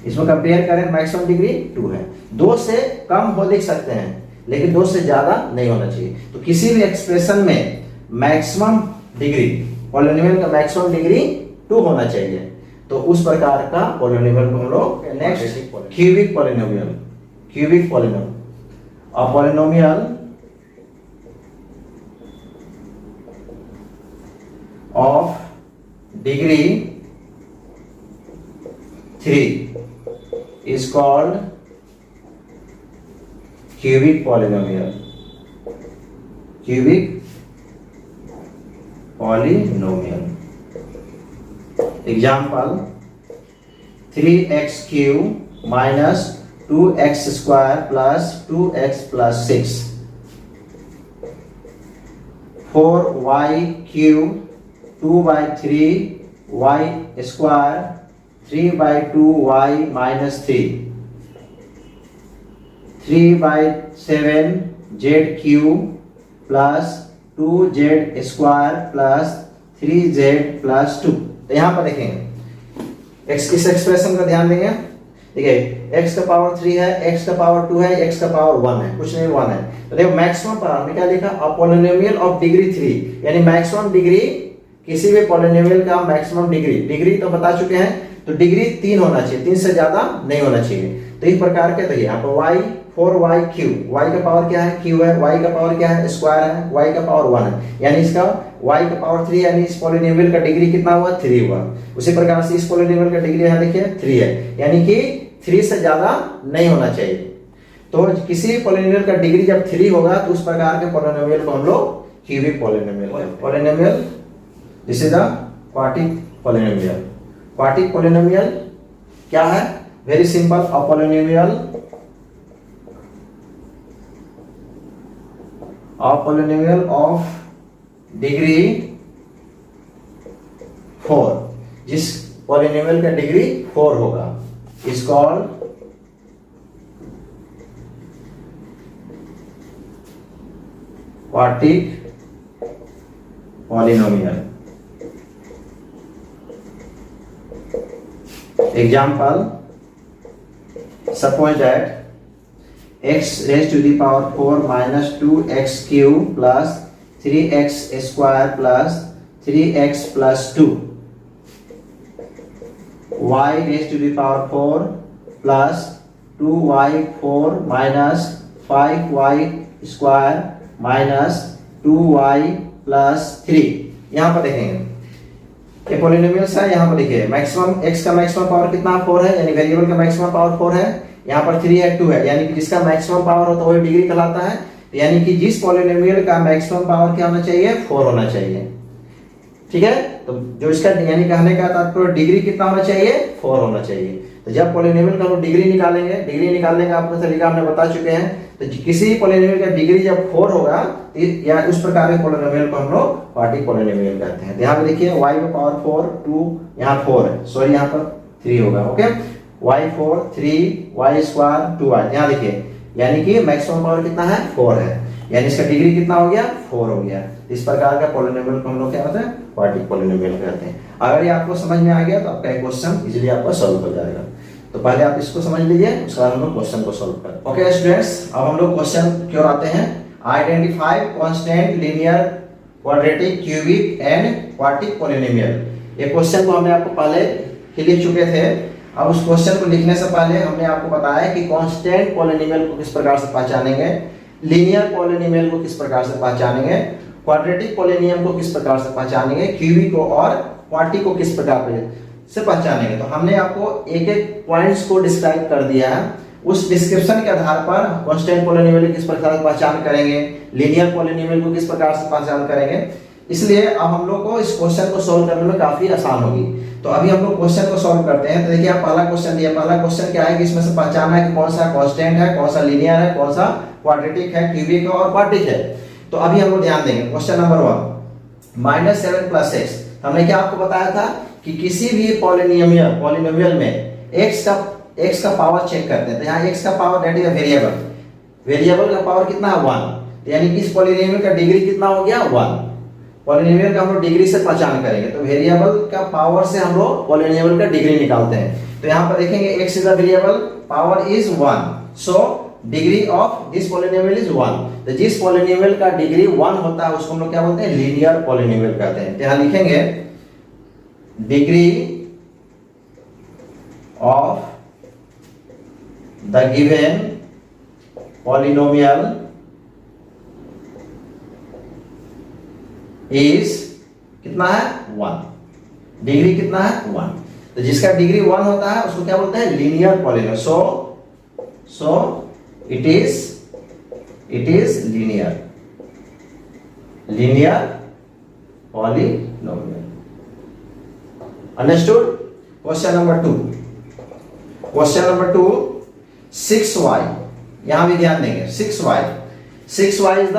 इसमें कंपेयर करें मैक्सिमम डिग्री 2 है, 2 से कम हो लिख सकते हैं लेकिन 2 से ज्यादा नहीं होना चाहिए। तो किसी भी एक्सप्रेशन में मैक्सिमम डिग्री, पॉलिनोमियल का मैक्सिमम डिग्री 2 होना चाहिए, तो उस प्रकार का पॉलिनोमियल को हम लोग next cubic polynomial, a polynomial of degree 3 is called cubic polynomial. Example, 3x cube minus 2x square plus 2x plus 6, 4y cube 2 by 3 y square 3 by 2y minus 3, 3 by 7 z cube plus 2z square plus 3z plus 2। तो यहाँ पर देखेंगे x किस expression का ध्यान देंगे, देखिए x का पावर 3 है, x का पावर 2 है, x का पावर 1 है, कुछ नहीं 1 है। तो देखो मैक्सिमम पावर में क्या लिखा, अ पॉलिनोमियल ऑफ डिग्री 3, यानी मैक्सिमम डिग्री किसी भी पॉलिनोमियल का मैक्सिमम डिग्री तो बता चुके हैं, तो डिग्री 3 होना चाहिए, 3 से ज्यादा नहीं होना चाहिए। तो इस प्रकार के देखिए यहाँ पर y 4y क्यूब, y का पावर क्या है क्यूब है, y का पावर क्या है स्क्वायर है, y का पावर 1 है, यानी इसका y का पावर 3, यानी इस पॉलिनोमियल का डिग्री कितना हुआ 3 हुआ। उसी प्रकार से इस पॉलिनोमियल का डिग्री यहाँ देखिए 3 है, यानी कि 3 से ज्यादा नहीं होना चाहिए। तो किसी भी पॉलिनोमियल का डिग्री जब 3 होगा तो उस प्रकार के पॉलिनोमियल को हम लोग cubic polynomial, this is the quadratic polynomial. Quadratic polynomial क्या है, very simple, a polynomial of degree 4, जिस पॉलिनोमियल का डिग्री 4 होगा is called quadratic polynomial. Example, suppose that x raised to the power 4 minus 2x cube plus 3x square plus 3x plus 2, y raised to the power 4 plus 2y4 minus 5y square minus 2y plus 3। यहाँ पर देखेंगे ये polynomials है। यहाँ पर देखिए maximum x का maximum power कितना 4 है, यानी वेरिएबल का मैक्सिमम पावर 4 है। यहाँ पर 3 है 2 है, यानी कि जिसका मैक्सिमम पावर होता है वही डिग्री कहलाता है। यानी कि जिस पॉलिनोमियल का मैक्सिमम पावर क्या होना चाहिए, 4 होना चाहिए। ठीक है, तो जो इसका यानी कहने का तात्पर्य डिग्री कितना होना चाहिए, 4 होना चाहिए। तो जब पॉलिनोमियल का हम डिग्री निकालेंगे, डिग्री निकालने का आपको तरीका हमने बता चुके हैं। तो किसी पॉलिनोमियल का डिग्री जब 4 होगा या उस प्रकार के पॉलिनोमियल को हम लोग क्वाड्रेटिक पॉलिनोमियल कहते हैं। यहाँ पे देखिए y का पावर 4 2 यहाँ 4 है, सॉरी यहाँ पर 3 होगा। Okay, y4 3 y square 2y। यहाँ देखिए यानी कि मैक्सिमम पावर कितना है, 4 है, यानी इसका डिग्री कितना हो गया, 4 हो गया। इस प्रकार का पॉलिनोमियल को हम लोग क्या कहते हैं, क्वाड्रेटिक पॉलिनोमियल कहते हैं। अगर ये आपको समझ में आ गया तो आपका क्वेश्चन इजीली आपका सॉल्व हो जाएगा। तो पहले आप इसको समझ लीजिए, उसके बाद हम लोग क्वेश्चन को सॉल्व करें। ओके स्टूडेंट्स, अब हम लोग क्वेश्चन की ओर आते हैं। Identify constant linear quadratic cubic and quadratic polynomial. ये क्वेश्चन को हमने आपको पहले ही लिख चुके थे। अब उस क्वेश्चन को लिखने से पहले हमने आपको बताया कि कांस्टेंट पॉलिनोमियल को किस प्रकार से पहचानेंगे, लीनियर पॉलिनोमियल को किस प्रकार से पहचानेंगे, क्वाड्रेटिक पॉलिनोमियल को किस प्रकार से पहचानेंगे, क्यूबिक को और क्वाड्रेटिक को किस प्रकार से पहचानेंगे। तो हमने आपको एक एक पॉइंट्स को डिस्क्राइब कर दिया है। उस डिस्क्रिप्शन के आधार पर कांस्टेंट पॉलिनोमियल किस प्रकार से पहचान करेंगे, लीनियर पॉलिनोमियल को किस प्रकार से पहचान करेंगे, इसलिए अब हम लोग को इस क्वेश्चन को सॉल्व करने में काफी आसान होगी। तो अभी हम लोग क्वेश्चन को सॉल्व करते हैं। तो देखिए आप पहला क्वेश्चन दिया, पहला क्वेश्चन क्या है कि इसमें से पहचानना है कि कौन सा कांस्टेंट है, कौन सा लीनियर है, कौन सा क्वाड्रेटिक है, क्यूबिक है और क्वाड्रेटिक है। तो अभी हम लोग ध्यान देंगे क्वेश्चन नंबर 1 -7 + x। हमने क्या आपको बताया था कि किसी भी पॉलिनोमियल में x का पावर चेक करते हैं। तो यहाँ x का power that is a variable का पावर कितना है, 1। यानी कि इस पॉलिनोमियल का डिग्री कितना हो गया, 1। पॉलिनोमियल का हम लोग डिग्री से पहचान करेंगे। तो वेरिएबल का पावर से हम लोग पॉलिनोमियल का डिग्री निकालते हैं। तो यहाँ पर देखेंगे x is a variable, power is 1, so degree of this polynomial is 1। तो जिस पॉलिनोमियल का डिग्री 1 होता है उसको हम लोग क्या बोलते हैं, लीनियर पॉलिनोमियल कहते हैं। तो यहाँ लिखेंगे degree of the given polynomial is कितना है, 1। डिग्री कितना है, 1। तो जिसका डिग्री 1 होता है उसको क्या बोलते हैं, linear polynomial. So it is linear polynomial. Understood. Question number 2 6y। यहां भी ध्यान देंगे 6y is the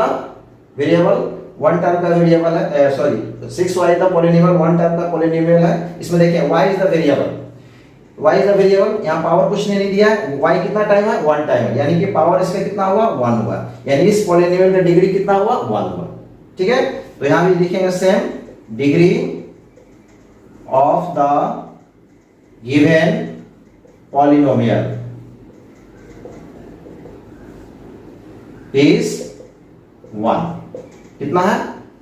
variable, one term का वेरिएबल है, sorry 6y is the polynomial, one term का पॉलिनोमियल है। इसमें देखिए y इज द वेरिएबल, यहाँ पावर कुछ नहीं दिया है। y कितना टाइम है, 1 टाइम है, यानी कि पावर इसका कितना हुआ, 1 हुआ, यानी इस पॉलिनोमियल का डिग्री कितना हुआ, 1 हुआ। ठीक है, तो यहाँ भी लिखेंगे same, degree of the given polynomial is 1। कितना है,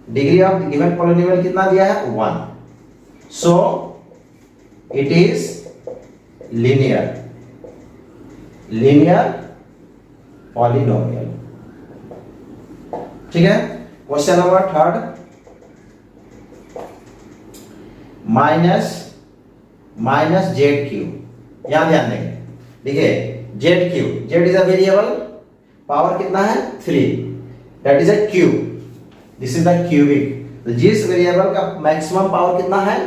degree of the given polynomial कितना दिया है, 1। सो इट इज लीनियर पॉलिनोमियल। ठीक है। Question number 3 minus Z cube. यहां ध्यान देंगे, देखिए Z cube, Z is a variable, power कितना है, 3, that is a cube, this is the cubic. तो जिस वेरिएबल का मैक्सिमम पावर कितना है,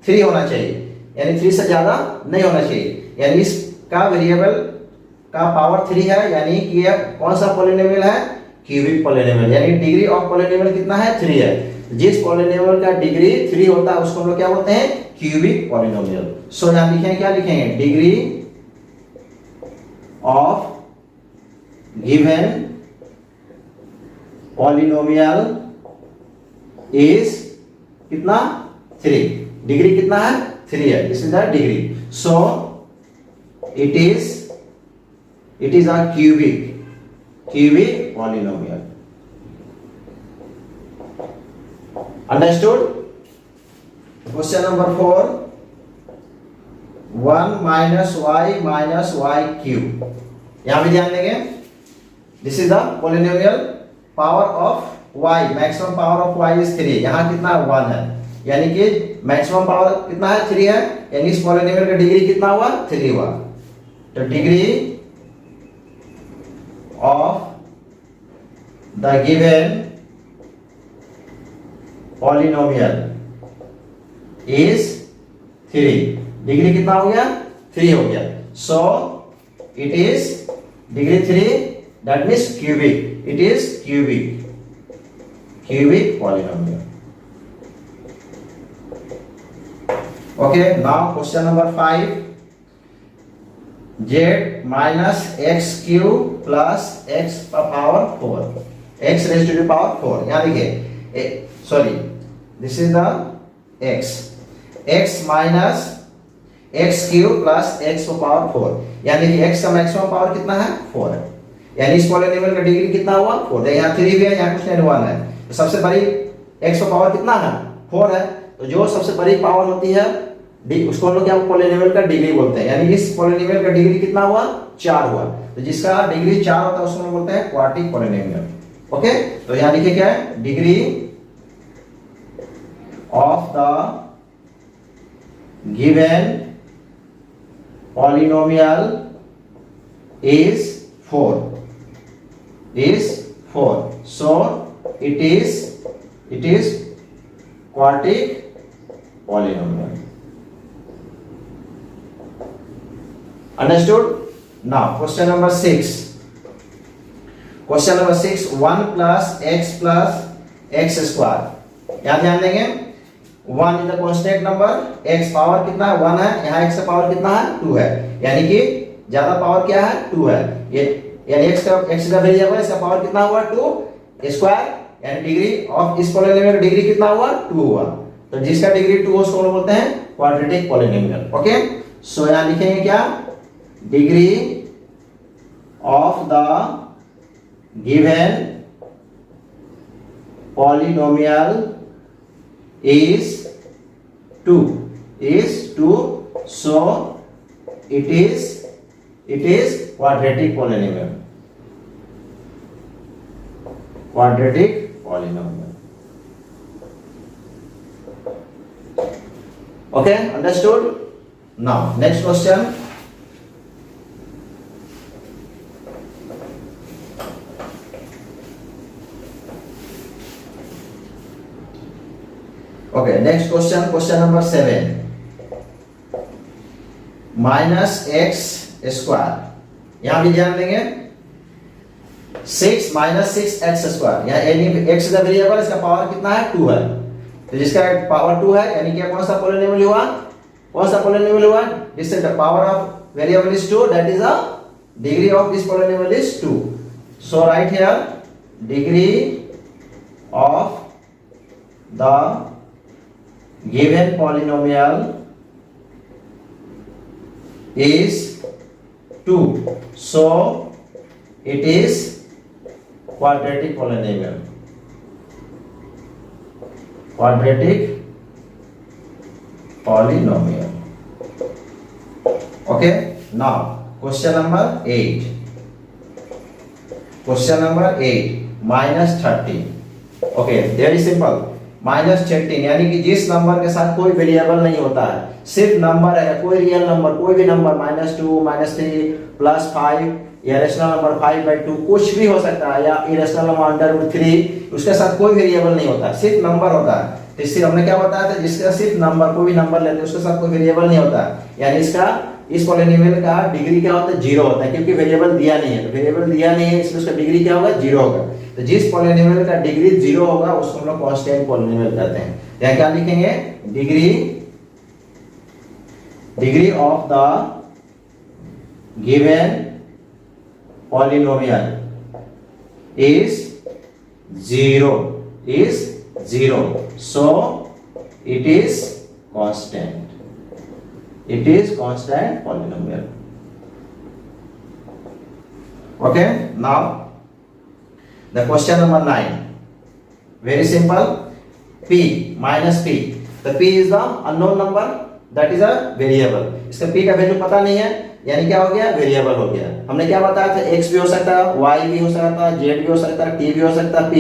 3 होना चाहिए, यानी 3 से ज्यादा नहीं होना चाहिए, यानी इसका वेरिएबल का पावर 3 है, यानी कि यह कौन सा पॉलिनोमियल है, क्यूबिक पॉलिनोमियल, यानी डिग्री ऑफ पॉलिनोमियल कितना है, 3 है। जिस पॉलिनोमियल का डिग्री 3 होता है उसको हम लोग क्या बोलते हैं, क्यूबिक पॉलिनोमियल। सो यहां लिखेंगे, क्या लिखेंगे, degree of given polynomial is कितना, 3। डिग्री कितना है, 3 है, this is the degree. So it is a cubic polynomial. Understood. Question number 4 1 minus y cube. यहां भी ध्यान देंगे, this is the polynomial power of y, maximum power of y is 3। यहां कितना 1 है, यानी कि मैक्सिमम पावर कितना है 3 है, यानी इस पॉलिनोमियल का डिग्री कितना हुआ 3 हुआ। तो degree of the given polynomial is 3। Degree कितना हो गया 3 हो गया। सो it is degree 3, that means cubic, it is cubic polynomial. Okay, now question number 5, z minus x cube plus x power 4, x raised to the power 4। यहाँ देखिए, sorry, this is the x minus x cube plus x power 4, यानी कि x का maximum power कितना है 4 है, यानी इस पॉलिनोमियल का डिग्री कितना हुआ 4 है। यहाँ 3 भी है, यहाँ कुछ नहीं 1 है, तो सबसे बड़ी x पावर कितना है 4 है। तो जो सबसे बड़ी पावर होती है उसको हम लोग क्या पॉलिनोमियल का डिग्री बोलते हैं, यानी इस पॉलिनोमियल का डिग्री कितना हुआ 4 हुआ। तो जिसका डिग्री 4 होता है उसको हम बोलते हैं क्वाड्रेटिक पॉलिनोमियल। ओके, तो यहां लिखिए क्या है, degree of the given polynomial is 4, so it is quadratic polynomial। Understood? Now question number 6, 1 plus x square। यहाँ ध्यान देंगे, 1 is the constant number, x power कितना है 1 है, यहाँ x का पावर कितना है 2 है, यानी कि ज्यादा पावर क्या है 2 है, ये यानी x का वेरिएबल, इसका पावर कितना हुआ 2 स्क्वायर, यानी डिग्री ऑफ इस पॉलिनोमियल का डिग्री कितना हुआ 2 हुआ। तो जिसका डिग्री 2 उसको हम बोलते हैं क्वाड्रेटिक पॉलिनोमियल। ओके, सो यहां लिखेंगे क्या, degree of the given polynomial is 2, so it is quadratic polynomial, Okay, understood? Now next question, okay, next question number 7, minus x square। यहां भी ध्यान देंगे, 6 minus 6x square, यहाँ यानी x का वेरिएबल, इसका पावर कितना है 2 है, तो जिसका पावर 2 है, यानी कि कौन सा पॉलिनोमियल हुआ, this is the power of variable is 2, that is the degree of this polynomial is 2। So right here, degree of the given polynomial is 2, so it is quadratic polynomial, Okay, now question number 8, minus 30। Okay, very simple, minus 13, यानी कि जिस number के साथ कोई variable नहीं होता है, सिर्फ नंबर है, कोई रियल नंबर, कोई भी नंबर, -2, -3, +5 या रेशनल नंबर 5/2, कुछ भी हो सकता है, या इरेशनल नंबर √3, उसके साथ कोई वेरिएबल नहीं होता, सिर्फ नंबर होता है। तो इससे हमने क्या बताया था, जिसका सिर्फ नंबर, कोई भी नंबर लेते हैं उसके साथ कोई वेरिएबल नहीं होता, यानी इसका इस पॉलिनोमियल का डिग्री क्या होता है 0 होता है, क्योंकि वेरिएबल दिया नहीं है, तो वेरिएबल दिया नहीं है इसलिए उसका डिग्री क्या होगा 0 होगा। तो जिस पॉलिनोमियल का डिग्री 0 होगा उसको हम लोग कांस्टेंट पॉलिनोमियल कहते हैं। यहाँ क्या लिखेंगे, degree of the given polynomial is 0, so it is constant polynomial। Okay, now the question number 9, very simple, p minus p, the p is the unknown number, that is a variable. इसका p का value पता नहीं है, यानी क्या हो गया, variable हो गया। हमने क्या बताया था, x भी हो सकता है, y भी हो सकता है, z भी हो सकता है, t भी हो सकता है, p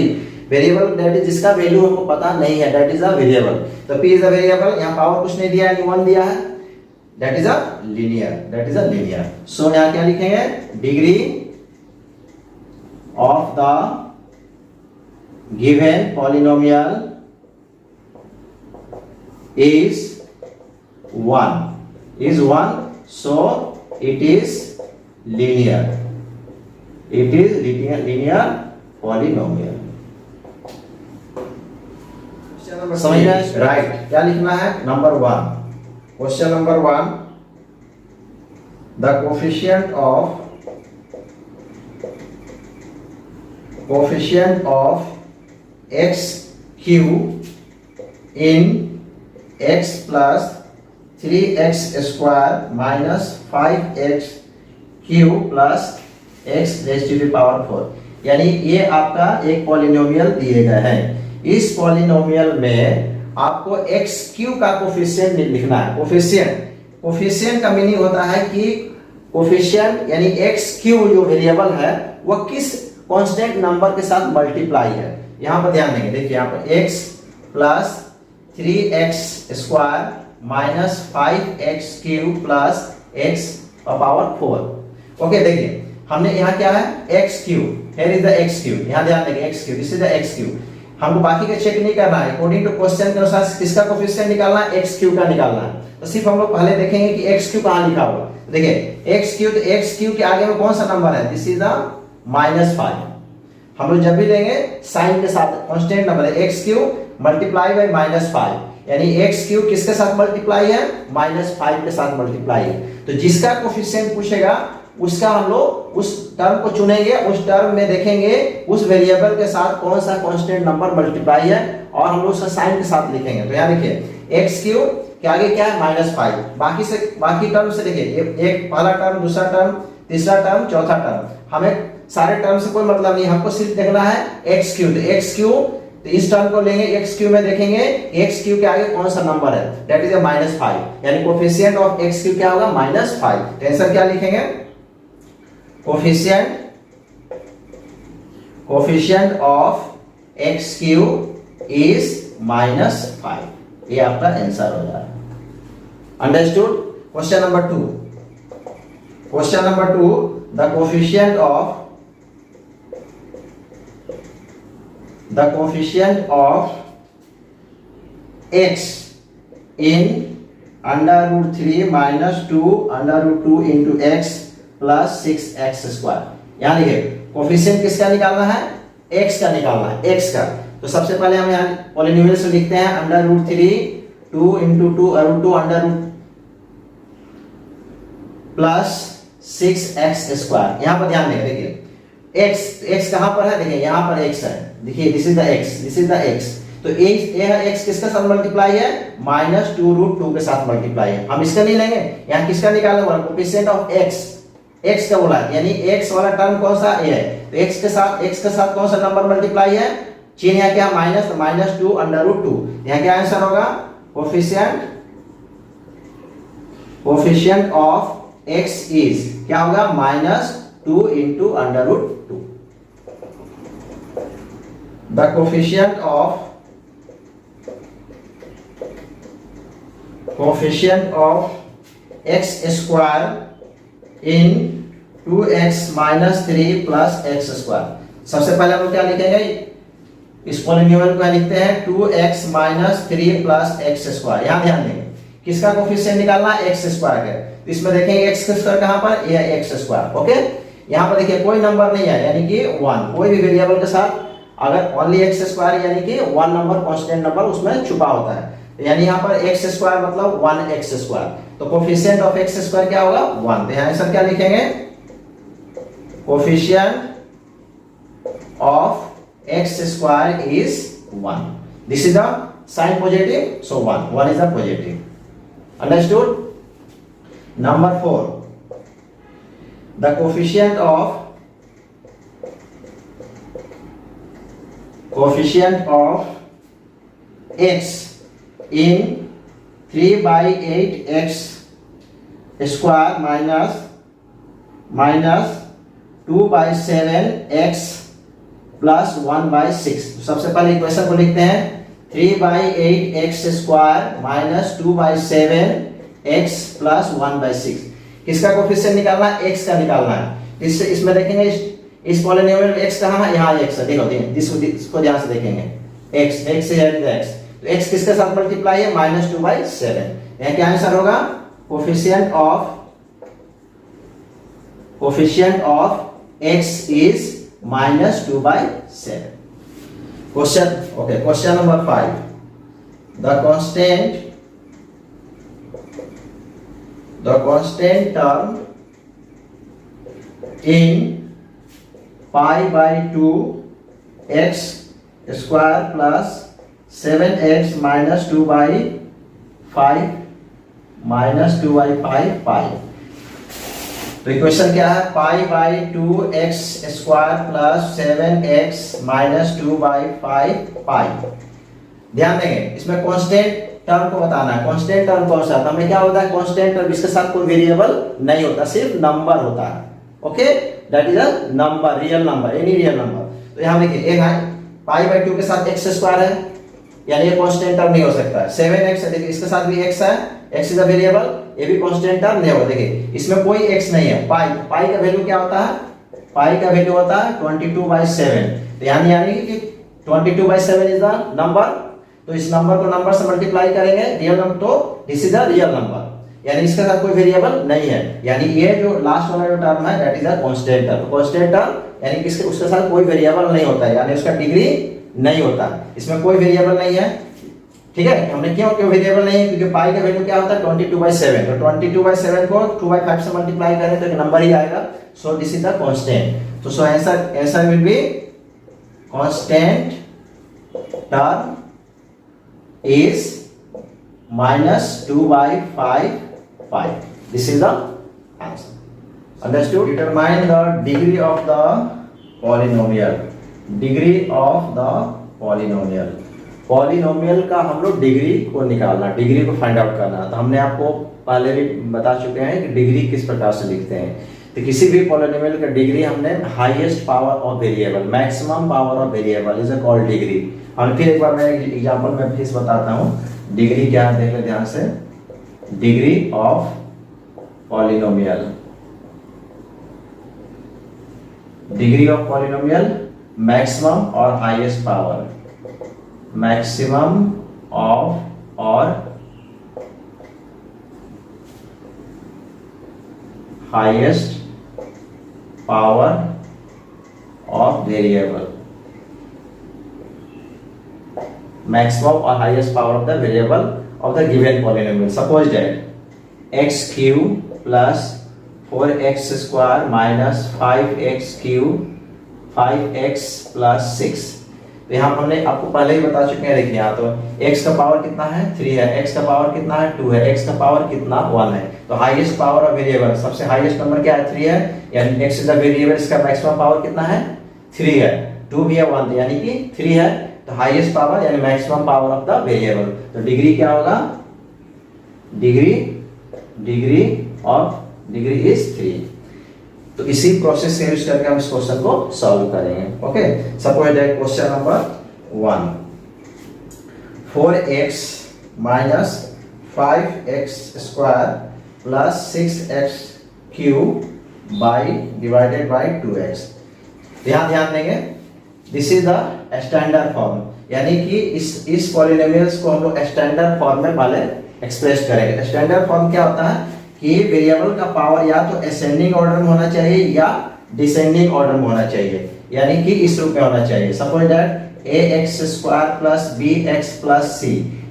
वेरिएबल दैट इज जिसका वैल्यू हमको पता नहीं है, दैट इज अ वेरिएबल। तो p इज अ वेरिएबल, यहां पावर कुछ नहीं दिया है, 1 दिया है, that is a linear, that is a linear. So यहां क्या लिखेंगे, degree of the given polynomial is 1, so it is linear, it is linear polynomial। समझना है, राइट। क्या लिखना है, number 1, question number 1, the coefficient of x Q in x plus 3x square minus 5x cube plus x raised to the power 4। यानी ये आपका एक polynomial दिए गए हैं। इस पॉलिनोमियल में आपको x क्यू का कोफिशिएंट लिखना है। कोफिशिएंट का मीनिंग होता है कि कोफिशिएंट यानी x क्यू जो वेरिएबल है वह किस कांस्टेंट नंबर के साथ मल्टीप्लाई है। यहां पर ध्यान देंगे, देखिए यहां पर x plus 3x square minus 5x cube plus x power 4। Okay, देखिए हमने यहाँ क्या है, x cube, here is the x cube, यहाँ ध्यान देंगे x cube, this is the x cube. हमको बाकी का चेक नहीं करना है, अकॉर्डिंग टू क्वेश्चन के अनुसार किसका कोफिशिएंट निकालना है, x क्यूब का निकालना है। तो सिर्फ हम लोग पहले देखेंगे कि x क्यूब कहाँ लिखा हुआ। देखिए x क्यूब, तो x क्यूब के आगे में कौन सा नंबर है, दिस इज द -5। हम लोग जब भी लेंगे साइन के साथ, कांस्टेंट नंबर है, x क्यूब मल्टीप्लाई बाय -5, यानी x क्यूब किसके साथ मल्टीप्लाई है, -5 के साथ मल्टीप्लाई है। तो जिसका कोफिशिएंट पूछेगा उसका हम लोग उस टर्म को चुनेंगे, उस टर्म में देखेंगे उस वेरिएबल के साथ कौन सा कांस्टेंट नंबर मल्टीप्लाई है और हम लोग उसका साइन के साथ लिखेंगे। तो यहाँ देखिए x क्यूब के आगे क्या है, -5। बाकी टर्म से देखिए, एक पहला टर्म, दूसरा टर्म, तीसरा टर्म, चौथा टर्म, हमें सारे टर्म से कोई मतलब नहीं, हमको सिर्फ देखना है x क्यूब। x क्यूब, तो इस टर्म को लेंगे, x क्यूब में देखेंगे x क्यूब के आगे कौन सा नंबर है, दैट इज -5, यानी कोफिशिएंट ऑफ x क्यूब क्या होगा, -5। तो आंसर क्या लिखेंगे, coefficient of x cube is -5। ये आपका आंसर हो जाएगा। Understood. Question number 2, the coefficient of x in √3 minus 2 √2 into x plus 6x square। यहाँ देखिए कोफिशिएंट किसका निकालना है, x का निकालना है, x का। तो सबसे पहले हम यहाँ पॉलिनोमियल से लिखते हैं √3 2 into 2 √2 under plus 6x square. यहाँ पर ध्यान देंगे, देखिए x कहां पर है, देखिए यहां पर x है, देखिए दिस इज द x। तो x किसके साथ मल्टीप्लाई है, -2√2 के साथ मल्टीप्लाई है। हम इसका नहीं लेंगे, यहाँ किसका निकालने वाला, कोफिशिएंट ऑफ x का बोला, यानी x वाला टर्म कौन सा a है, तो x के साथ कौन सा नंबर मल्टीप्लाई है, चिन्ह यहाँ क्या, -2 √2। यहाँ क्या आंसर होगा, कोफिशिएंट ऑफ x इज क्या होगा, -2 into √2। The coefficient of x square in 2x minus 3 plus x square। सबसे पहले हम लोग क्या लिखेंगे, इस पॉलिनोमियल को लिखते हैं 2x minus 3 plus x square। यहाँ ध्यान देंगे किसका कोफिशिएंट निकालना है, x स्क्वायर का। तो इसमें देखेंगे x स्क्वायर कहां पर, यह x स्क्वायर। ओके, यहाँ पर देखिए कोई नंबर नहीं है, यानी कि 1, कोई भी वेरिएबल के साथ अगर ओनली x स्क्वायर यानी कि 1 नंबर कांस्टेंट नंबर उसमें छुपा होता है, यानी यहाँ पर x स्क्वायर मतलब 1x स्क्वायर। तो कोफिशिएंट ऑफ x स्क्वायर क्या होगा, 1। तो यहाँ आंसर क्या लिखेंगे, coefficient of x square is 1। This is the sign positive, so 1 is the positive. Understood. Number 4, the coefficient of x in 3/8x square minus 2/7x plus 1/6। सबसे पहले equation को लिखते हैं 3/8x square minus 2/7x plus 1/6। किसका coefficient निकालना है? x का निकालना है। इसमें देखेंगे इस पॉलिनोमियल में x कहाँ है? यहाँ x है। देखो इसको ध्यान से देखेंगे, x से x, तो x किसके साथ मल्टीप्लाई है? -2/7। यहाँ क्या आंसर होगा? Coefficient of x is -2/7। Question number 5. The constant term in pi/2 x square plus 7x minus 2/5 minus 2/5 pi। तो इक्वेशन क्या है? pi/2 x square plus 7x minus 2/5 पाई। ध्यान देंगे, इसमें कांस्टेंट टर्म को बताना है। कांस्टेंट टर्म कौन सा? हमें क्या होता है? कांस्टेंट टर्म इसके साथ कोई वेरिएबल नहीं होता, सिर्फ नंबर होता है। Okay, that is a number, real number, any real number. तो यहाँ देखिए एक है pi/2 के साथ x स्क्वायर है, यानी ये कांस्टेंट टर्म नहीं हो सकता है। 7x है, देखिए इसके साथ भी x है, x इज अ वेरिएबल, ये भी कांस्टेंट टर्म नहीं होगा। देखिए इसमें कोई x नहीं है। पाई का वैल्यू क्या होता है? पाई का वैल्यू होता है 22/7। तो यानी कि 22/7 इज द नंबर। तो इस नंबर को नंबर से मल्टीप्लाई करेंगे, रियल नंबर, तो this is a real number, यानी इसके साथ कोई वेरिएबल नहीं है। यानी ये जो लास्ट वाला जो टर्म है that is a constant term. Constant term यानी कि उसके साथ कोई वेरिएबल नहीं होता है, यानी उसका डिग्री नहीं होता। इसमें कोई वेरिएबल नहीं है। ठीक है, हमने क्यों वेरिएबल नहीं है? क्योंकि पाई का वैल्यू क्या होता है? 22/7। तो 22/7 को 2/5 से मल्टीप्लाई करें तो एक नंबर ही आएगा। So this is the constant. तो so answer will be constant term is -2/5 pi. This is the answer. Understood? Determine the degree of the polynomial. Degree of the polynomial. Polynomial का हम लोग degree को निकालना, degree को find out करना। तो हमने आपको पहले भी बता चुके हैं कि डिग्री किस प्रकार से लिखते हैं। तो किसी भी पॉलिनोमियल का डिग्री हमने highest power of variable, maximum power of variable is called degree. और फिर एक बार मैं एग्जांपल में फिर बताता हूँ डिग्री क्या है, देख ले ध्यान से। Degree of polynomial, degree of polynomial maximum और हाईएस्ट पावर, मैक्सिमम ऑफ और highest power of variable, maximum or highest power of the variable of the given polynomial. Suppose that x cube plus 4x square minus 5x cube 5x plus 6। तो यहाँ हमने आपको पहले ही बता चुके हैं। देखिए यहाँ तो x का पावर कितना है? 3 है, x का पावर कितना है? 2 है, x का पावर कितना? 1 है। तो हाईएस्ट पावर ऑफ वेरिएबल, सबसे हाईएस्ट नंबर क्या है? 3 है, यानी x इज द वेरिएबल, इसका मैक्सिमम पावर कितना है? 3 है, 2 भी है, 1 यानी कि 3 है। तो हाईएस्ट पावर यानी maximum power of the variable. तो डिग्री क्या होगा? Degree is 3। तो इसी प्रोसेस से यूज करके हम इस क्वेश्चन को सॉल्व करेंगे। Okay, suppose that question number 1, 4x minus 5x square plus 6x cube divided by 2x। ध्यान देंगे, this is the standard form, यानी कि इस पॉलिनोमियल्स को हम लोग स्टैंडर्ड फॉर्म में पहले एक्सप्रेस करेंगे। स्टैंडर्ड फॉर्म क्या होता है कि वेरिएबल का पावर या तो असेंडिंग ऑर्डर में होना चाहिए या डिसेंडिंग ऑर्डर में होना चाहिए, यानी कि इस रूप में होना चाहिए। Suppose that ax square plus bx plus c,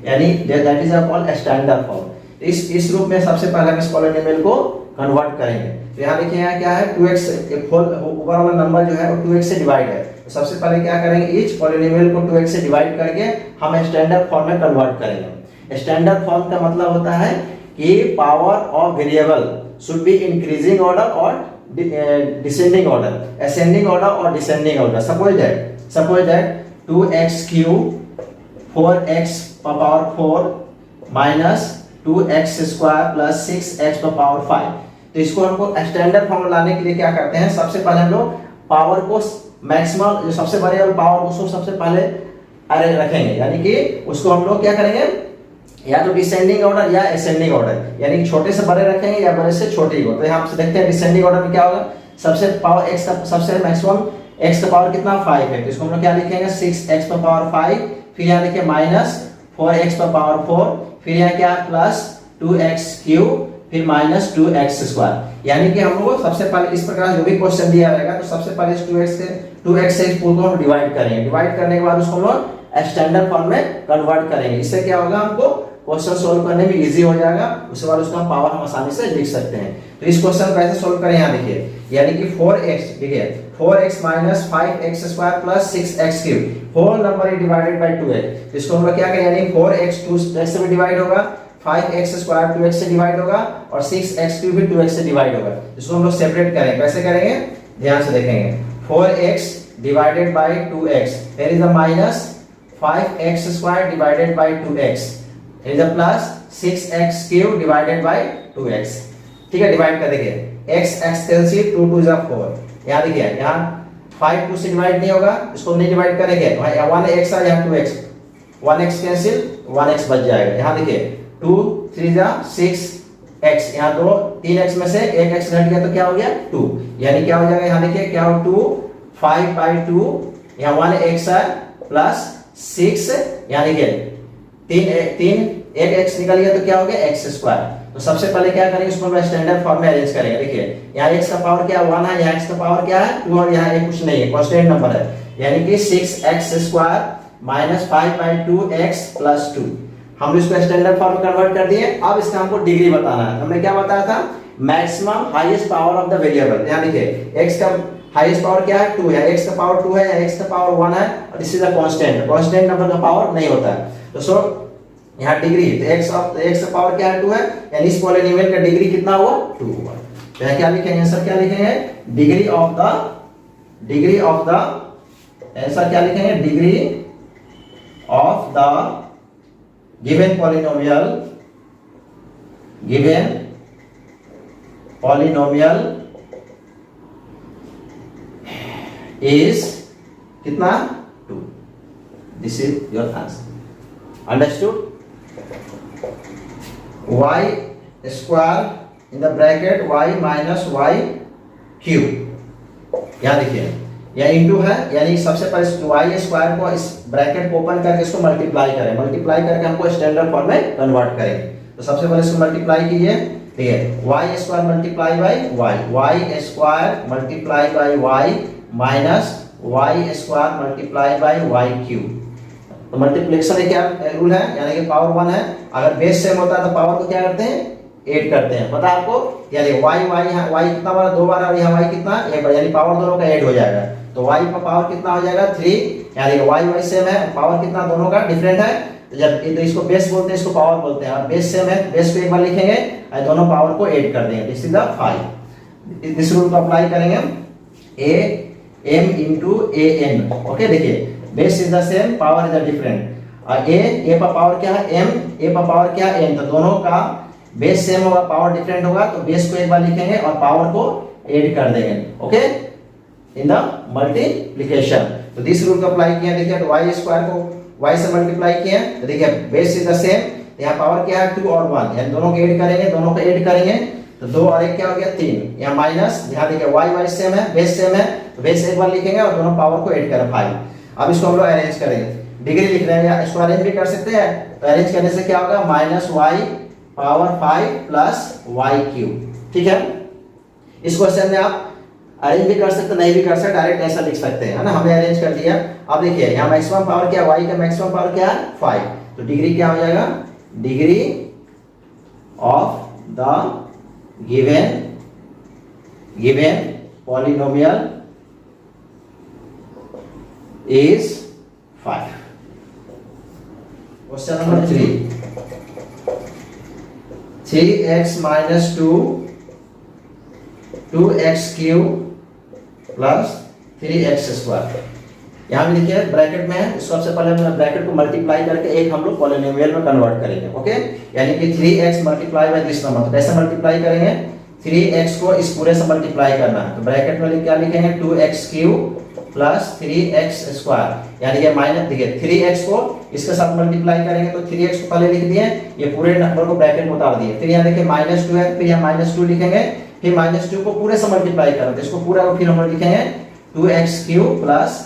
यानी that is called standard form. इस रूप में सबसे पहले हम इस पॉलिनोमियल को कन्वर्ट करेंगे। तो यहाँ देखिए यहाँ क्या है, 2x ऊपर वाला नंबर जो है वो 2x से डिवाइड है। तो सबसे पहले क्या करेंगे, इच पॉलिनोमियल को 2x से डिवाइड करके हम स्टैंडर्ड फॉर्म में कन्वर्ट करेंगे। स्टैंडर्ड फॉर्म का मतलब होता है कि power of variable should be increasing order और डिसेंडिंग ऑर्डर, असेंडिंग ऑर्डर और descending order. Suppose that 2x cube 4x power 4 minus 2x² plus 6x power 5। तो इसको हमको स्टैंडर्ड फॉर्म लाने के लिए क्या करते हैं, सबसे पहले हम लोग पावर को मैक्सिमम, जो सबसे बड़े वाले पावर उसको सबसे पहले अरे रखेंगे, यानी कि उसको हम लोग क्या करेंगे, या तो डिसेंडिंग ऑर्डर या असेंडिंग ऑर्डर, यानी छोटे से बड़े रखेंगे या बड़े से छोटे को। तो यहाँ से देखते हैं डिसेंडिंग ऑर्डर में क्या होगा, सबसे पावर x का सबसे मैक्सिमम x का पावर कितना 5 है, तो इसको हम लोग क्या लिखेंगे 6x पर पावर 5, फिर यहाँ देखिए माइनस 4x पर पावर 4, फिर यहाँ क्या प्लस 2x³, फिर माइनस 2x²। यानी कि हम लोग सबसे पहले इस प्रकार जो भी क्वेश्चन दिया रहेगा तो सबसे पहले इस 2x से इस पूल को हम डिवाइड करेंगे, डिवाइड करने के बाद उसको हम लोग स्टैंडर्ड फॉर्म में कन्वर्ट करेंगे। इससे क्या होगा, हमको क्वेश्चन सोल्व करने में इजी हो जाएगा, उसके बाद उसका पावर हम आसानी से लिख सकते हैं। तो इस क्वेश्चन को कैसे सोल्व करें, यहाँ देखिए, यानी कि 4x, देखिए 4x minus 5x² plus 6x³ whole number is divided by 2x। तो इसको हम लोग क्या करें, यानी 4x 2x से भी डिवाइड होगा, 5x² 2x से डिवाइड होगा और 6x³ भी 2x से डिवाइड होगा। इसको हम लोग सेपरेट करेंगे, कैसे करेंगे ध्यान से देखेंगे। 4x divided by 2x, here is the minus 5x² divided by 2x, here is the plus 6x³ divided by 2x। ठीक है, डिवाइड कर देखिए, x x कैंसिल 2 2 जा 4। यहाँ देखिए, यहाँ 5 2 से डिवाइड नहीं होगा, इसको नहीं डिवाइड करेंगे, यहाँ 1x है, यहाँ 2x, 1x कैंसिल 1x बच जाएगा। यहाँ देखिए 2 3 जा 6x, यहाँ दो 3x में से एक x घट गया तो क्या हो गया 2, यानी क्या हो जाएगा, यहाँ देखिए क्या हो 2 5 by 2, यहाँ 1x है प्लस 6, यानी कि 3 एक x निकल गया तो क्या हो गया x²। तो सबसे पहले क्या करेंगे, इसको हम स्टैंडर्ड फॉर्म में अरेंज करेंगे। देखिए यहाँ x का पावर क्या 1 है, यहाँ x का पावर क्या है 2 और यहाँ कुछ नहीं है, कांस्टेंट नंबर है, यानी कि 6x² minus 5 by 2x plus 2। हम इसको स्टैंडर्ड फॉर्म में कन्वर्ट कर दिए। अब इसका हमको डिग्री बताना है। हमने क्या बताया था, maximum highest power of the variable. यहाँ देखिए x का हाईएस्ट पावर क्या है 2 है, x का पावर 2 है या x का पावर 1 है, और this is a constant, constant number का पावर नहीं होता है। तो सो यहाँ डिग्री, तो x का पावर क्या है 2 है, यानी इस पॉलिनोमियल का डिग्री कितना हुआ 2 हुआ। तो यहाँ क्या लिखेंगे, आंसर क्या लिखेंगे, डिग्री ऑफ द आंसर क्या लिखेंगे, degree of the given polynomial is कितना 2। This is your answer. Understood. y square in the bracket y minus y³, यहाँ देखिए यह इनटू है, यानी सबसे पहले y स्क्वायर को इस ब्रैकेट को ओपन करके इसको मल्टीप्लाई करें, मल्टीप्लाई करके हमको स्टैंडर्ड फॉर्म में कन्वर्ट करेंगे। तो सबसे पहले इसको मल्टीप्लाई कीजिए, ठीक है, y square multiply by y square multiply by y minus y square multiply by y³। तो मल्टीप्लिकेशन में क्या रूल है, यानी कि पावर 1 है, अगर बेस सेम होता है तो पावर को क्या करते हैं ऐड करते हैं, पता है आपको, यानी y कितना बार 2 बार, और यहाँ y कितना 1 बार, यानी पावर दोनों का ऐड हो जाएगा। तो y का पावर कितना हो जाएगा 3, यानी कि y सेम है, पावर कितना दोनों का डिफरेंट है। तो जब तो इसको बेस बोलते हैं, इसको पावर बोलते हैं, और बेस सेम है, बेस को एक बार लिखेंगे और दोनों पावर को ऐड कर देंगे, दिस इज द 5। इस रूल को अप्लाई करेंगे, am into an। ओके, देखिए base is the same, power is the different, और a पर पावर क्या है m, a पर पावर क्या है n, तो दोनों का बेस सेम होगा, पावर डिफरेंट होगा, तो बेस को एक बार लिखेंगे और पावर को ऐड कर देंगे, ओके, इन द मल्टीप्लिकेशन। तो दिस रूल को अप्लाई किया, देखिए तो y स्क्वायर को y से मल्टीप्लाई किया, तो देखिए बेस इज द सेम, यहाँ पावर क्या है 2 और 1, यानी दोनों को ऐड करेंगे, दोनों को ऐड करेंगे, तो 2 और 1 क्या हो गया 3, यहाँ माइनस, यहाँ देखिए y सेम है, बेस सेम है, तो बेस एक बार लिखेंगे और दोनों पावर को ऐड करें 5। अब इसको हम लोग अरेंज करेंगे, डिग्री लिख रहे हैं, या इसको अरेंज भी कर सकते हैं। तो अरेंज करने से क्या होगा, minus y power 5 plus y³, ठीक है। इस क्वेश्चन में आप अरेंज भी कर सकते, नहीं भी कर सकते, डायरेक्ट ऐसा लिख सकते हैं, है ना। हमने अरेंज कर दिया। अब देखिए यहाँ मैक्सिमम पावर क्या, y का मैक्सिमम पावर क्या है 5, तो डिग्री क्या हो जाएगा, degree of the given polynomial is 5। Question number 3, 3x minus 2 2x³ plus 3x² यहाँ भी देखिए ब्रैकेट में है, इसको सबसे पहले हम ब्रैकेट को मल्टीप्लाई करके एक हम लोग पॉलिनोमियल में कन्वर्ट करेंगे। ओके, यानी कि 3x multiply by this number. तो कैसे मल्टीप्लाई करेंगे, 3x को इस पूरे से मल्टीप्लाई करना है। तो ब्रैकेट में क्या लिखेंगे, 2x cube plus 3x square, यानी कि माइनस, देखिए 3x को इसके साथ मल्टीप्लाई करेंगे तो 3x को पहले लिख दिए, ये पूरे नंबर को ब्रैकेट में उतार दिए। फिर यहाँ देखिए -2 है, फिर यहाँ -2 लिखेंगे, फिर -2 को पूरे से मल्टीप्लाई करें तो इसको पूरा को फिर हम लोग लिखेंगे 2x cube plus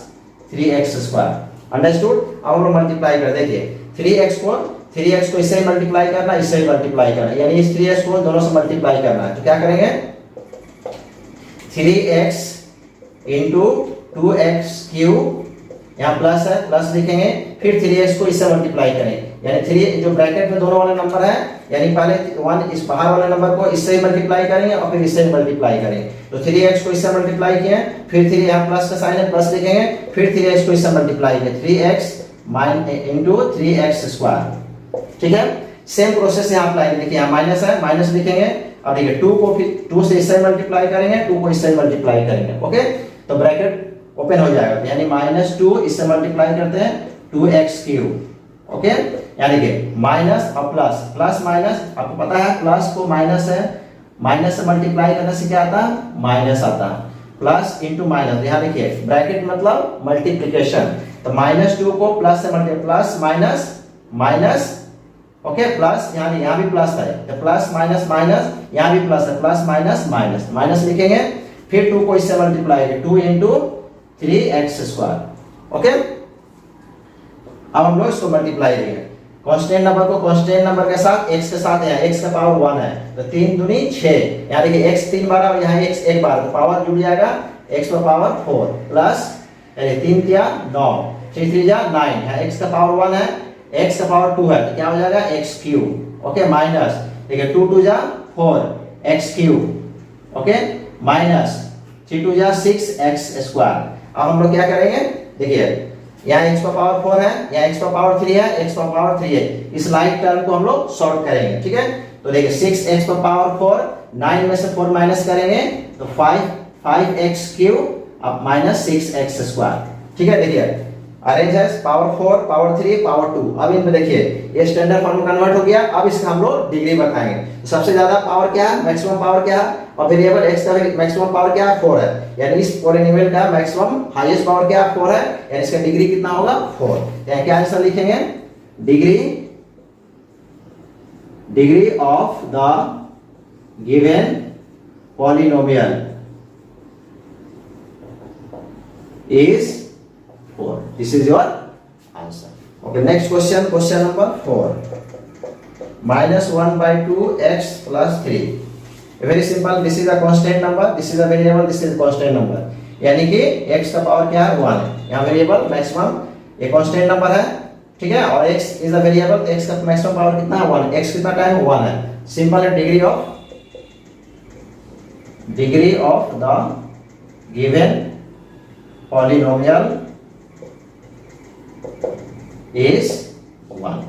3x square. Understood. अब हम लोग मल्टीप्लाई कर, देखिए 3x को इससे मल्टीप्लाई करना, इससे भी मल्टीप्लाई करना, यानी इस 3x को दोनों से मल्टीप्लाई करना है। तो क्या करेंगे, 3x इंटू 2x क्यूब, यहाँ प्लस है, प्लस लिखेंगे, फिर 3x को इससे मल्टीप्लाई करें, यानी 3 जो ब्रैकेट में दोनों वाले नंबर है, यानी पहले 1 इस बाहर वाले नंबर को इससे मल्टीप्लाई करेंगे और फिर इससे मल्टीप्लाई करेंगे। तो 3x को इससे मल्टीप्लाई किए, फिर 3 यहाँ प्लस का साइन है, प्लस लिखेंगे, फिर 3x को इससे मल्टीप्लाई किए, 3x इंटू 3x स्क्वायर। ठीक है, सेम प्रोसेस यहाँ अप्लाई, देखिए यहाँ माइनस है, माइनस लिखेंगे, और देखिए 2 को फिर 2 से इससे मल्टीप्लाई करेंगे, 2 को इससे मल्टीप्लाई करेंगे। ओके, तो ब्रैकेट ओपन हो जाएगा, यानी -2 इससे मल्टीप्लाई करते हैं 2x क्यूब। ओके, यानी कि माइनस और प्लस, प्लस माइनस, आपको पता है प्लस को माइनस है, माइनस से मल्टीप्लाई करने से क्या आता है, माइनस आता है, प्लस इंटू माइनस। यहाँ देखिए ब्रैकेट मतलब मल्टीप्लिकेशन, तो -2 को प्लस से multiply, plus minus minus, okay, plus, यहाँ भी प्लस है, तो प्लस माइनस माइनस, यहाँ भी प्लस है, प्लस माइनस माइनस, माइनस लिखेंगे, फिर 2 को इससे मल्टीप्लाई करेंगे, 2 इंटू 3x स्क्वायर। ओके, अब हम लोग इसको मल्टीप्लाई करेंगे, कांस्टेंट नंबर को कांस्टेंट नंबर के साथ x के साथ है, x का पावर 1 है, तो 3 दूनी 6, यहाँ देखिए x 3 बार और यहाँ x 1 बार, तो पावर जुड़ जाएगा x का पावर 4 प्लस 3 क्या 9, 3 3 जा 9 है, x का पावर 1 है, x का पावर 2 है, तो क्या हो जाएगा x क्यूब। ओके, माइनस, देखिए 2 2 जा 4 x क्यूब, ओके, माइनस 3 2 जा 6 x स्क्वायर। अब हम लोग क्या करेंगे, देखिए यहाँ x का पावर 4 है, यहाँ x का पावर 3 है, x का पावर 3 है, इस लाइक टर्म को हम लोग सॉल्व करेंगे। ठीक है, तो देखिए 6x का पावर 4, 9 में से 4 माइनस करेंगे तो 5x क्यूब अब माइनस 6x स्क्वायर। ठीक है, देखिए अरेंज है, पावर 4 पावर 3 पावर 2। अब इनमें देखिए ये स्टैंडर्ड फॉर्म में कन्वर्ट हो गया। अब इसका हम लोग डिग्री बताएंगे, तो सबसे ज्यादा पावर क्या है, मैक्सिमम पावर क्या है, और वेरिएबल x का मैक्सिमम पावर क्या है, 4 है, यानी इस पॉलिनोमियल का मैक्सिमम हाईएस्ट पावर क्या है, 4 है, यानी इसका डिग्री कितना होगा 4। यानी क्या आंसर लिखेंगे, degree of the given polynomial is 4. This is your answer. Okay, next question, question number 4. -1/2 x plus 3. Very simple. This is a constant number. This is a variable. This is a constant number. यानी कि x का power क्या है 1 है, यहाँ variable maximum ये constant number है, ठीक है, और x is a variable, x का मैक्सिमम पावर कितना है 1, x कितना टाइम 1 है। सिंपल है, degree of the given polynomial is 1.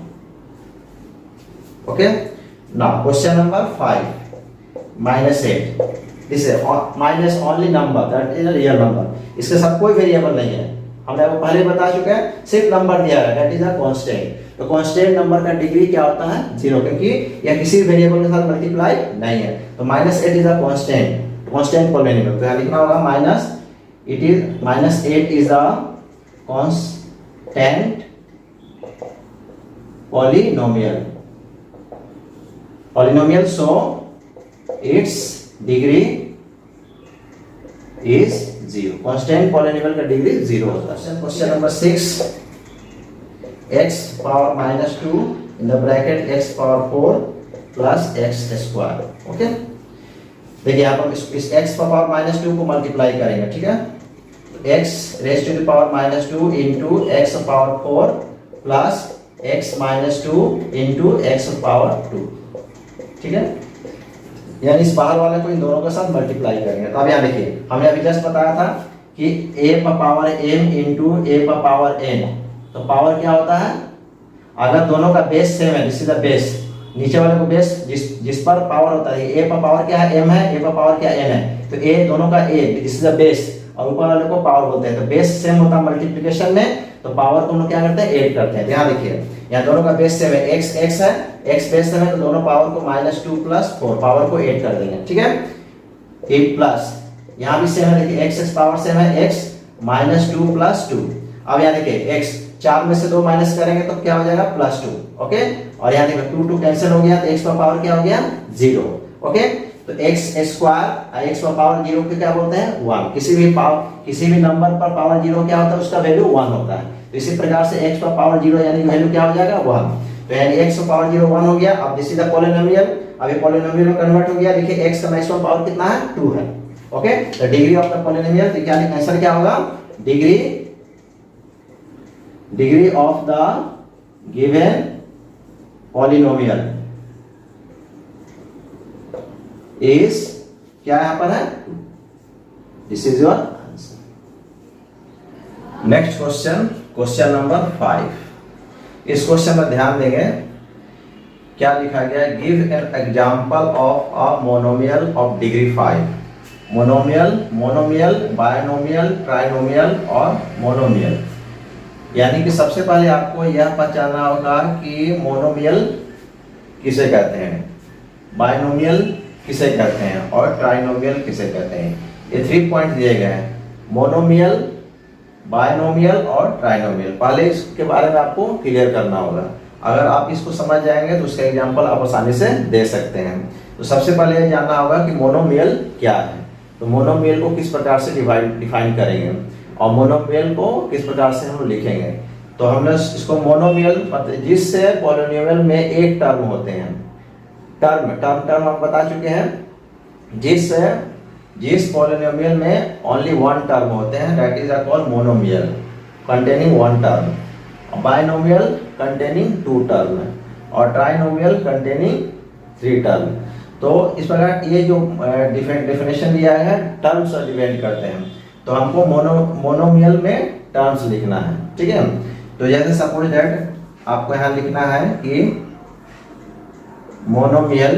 Okay, now question number 5, -8. This is minus only number, that is a real number. इसके साथ कोई वेरिएबल नहीं है, हमने आपको पहले बता चुके हैं, सिर्फ नंबर दिया है, that is a constant। तो कांस्टेंट नंबर का डिग्री क्या होता है 0, क्योंकि यह किसी वेरिएबल के साथ मल्टीप्लाई नहीं है। तो -8 इज अ कांस्टेंट पॉलिनोमियल, तो यहाँ लिखना होगा minus, it is -8 is a constant polynomial, so its degree is 0। constant polynomial का डिग्री 0 होता है। Question number 6, x power -2 in the bracket x power 4 plus x square. Okay, देखिए यहाँ पर इस x पावर -2 को मल्टीप्लाई करेंगे, ठीक है, x raise to the power -2 into x power 4 plus x -2 into x power 2। ठीक है, यानी इस बाहर वाले को इन दोनों के साथ मल्टीप्लाई करेंगे। तो अब यहाँ देखिए हमने अभी जस्ट बताया था कि a पर पावर m इंटू a पर पावर n, तो पावर क्या होता है, अगर दोनों का बेस सेम है, दिस इज द बेस, नीचे वाले को बेस जिस पर पावर होता है, a पर पावर क्या है m है, a पर पावर क्या n है, तो ए दोनों का ए, दिस इज द बेस, और ऊपर वाले को पावर बोलते हैं। तो बेस सेम होता है मल्टीप्लिकेशन में, तो पावर को हम लोग क्या करते हैं, ऐड करते हैं। ध्यान देखिए यहाँ दोनों का बेस सेम है, x x है, x बेस सेम है, तो दोनों पावर को -2 + 4 पावर को ऐड कर देंगे, ठीक है। 8 प्लस यहाँ भी सेम है, देखिए x पावर सेम है, x -2 + 2। अब यहाँ देखिए x 4 में से 2 माइनस करेंगे तो क्या हो जाएगा, +2, ओके। और यहाँ देखिए 2 2 कैंसिल हो गया, तो x का पावर क्या हो गया, 0, ओके। तो x² x का पावर 0 को क्या बोलते हैं, 1। किसी भी नंबर पर पावर 0 क्या होता है, उसका वैल्यू 1 होता है। तो इसी प्रकार से x का पावर 0 यानी वैल्यू क्या हो जाएगा, 1। तो यानी x का पावर 0 1 हो गया। अब दिस इज द पॉलिनोमियल, अब ये पॉलिनोमियल में कन्वर्ट हो गया। देखिए x का मैक्सिमम पावर कितना है, 2 है, okay. The degree of the polynomial, तो क्या आंसर क्या होगा, degree of the given polynomial is क्या यहां पर है, this is your answer. Next question, question number 5। इस क्वेश्चन में ध्यान देंगे क्या लिखा गया है, give an example of a monomial of degree 5। Monomial, binomial, trinomial और मोनोमियल। यानी कि सबसे पहले आपको यह पहचानना होगा कि मोनोमियल किसे कहते हैं, बायनोमियल किसे कहते हैं और ट्राइनोमियल किसे कहते हैं। ये 3 पॉइंट दिए गए हैं, मोनोमियल, बायनोमियल और ट्राइनोमियल। पहले इसके बारे में आपको क्लियर करना होगा। अगर आप इसको समझ जाएंगे तो उसका एग्जांपल आप आसानी से दे सकते हैं। तो सबसे पहले ये जानना होगा कि मोनोमियल क्या है। तो मोनोमियल को किस प्रकार से डिफाइन करेंगे और मोनोमियल को किस प्रकार से हम लिखेंगे। तो हमने इसको मोनोमियल जिससे पॉलिनोमियल में एक टर्म होते हैं, टर्म हम बता चुके हैं, जिस पॉलिनोमियल में ओनली 1 टर्म होते हैं, that is called monomial containing 1 term. Binomial containing 2 term और ट्राइनोमियल कंटेनिंग 3 टर्म। तो इस प्रकार ये जो डेफिनेशन दिया है टर्म्स डिपेंड करते हैं। तो हमको मोनोमियल में टर्म्स लिखना है, ठीक है। तो जैसे सपोज दैट आपको यहाँ लिखना है कि मोनोमियल,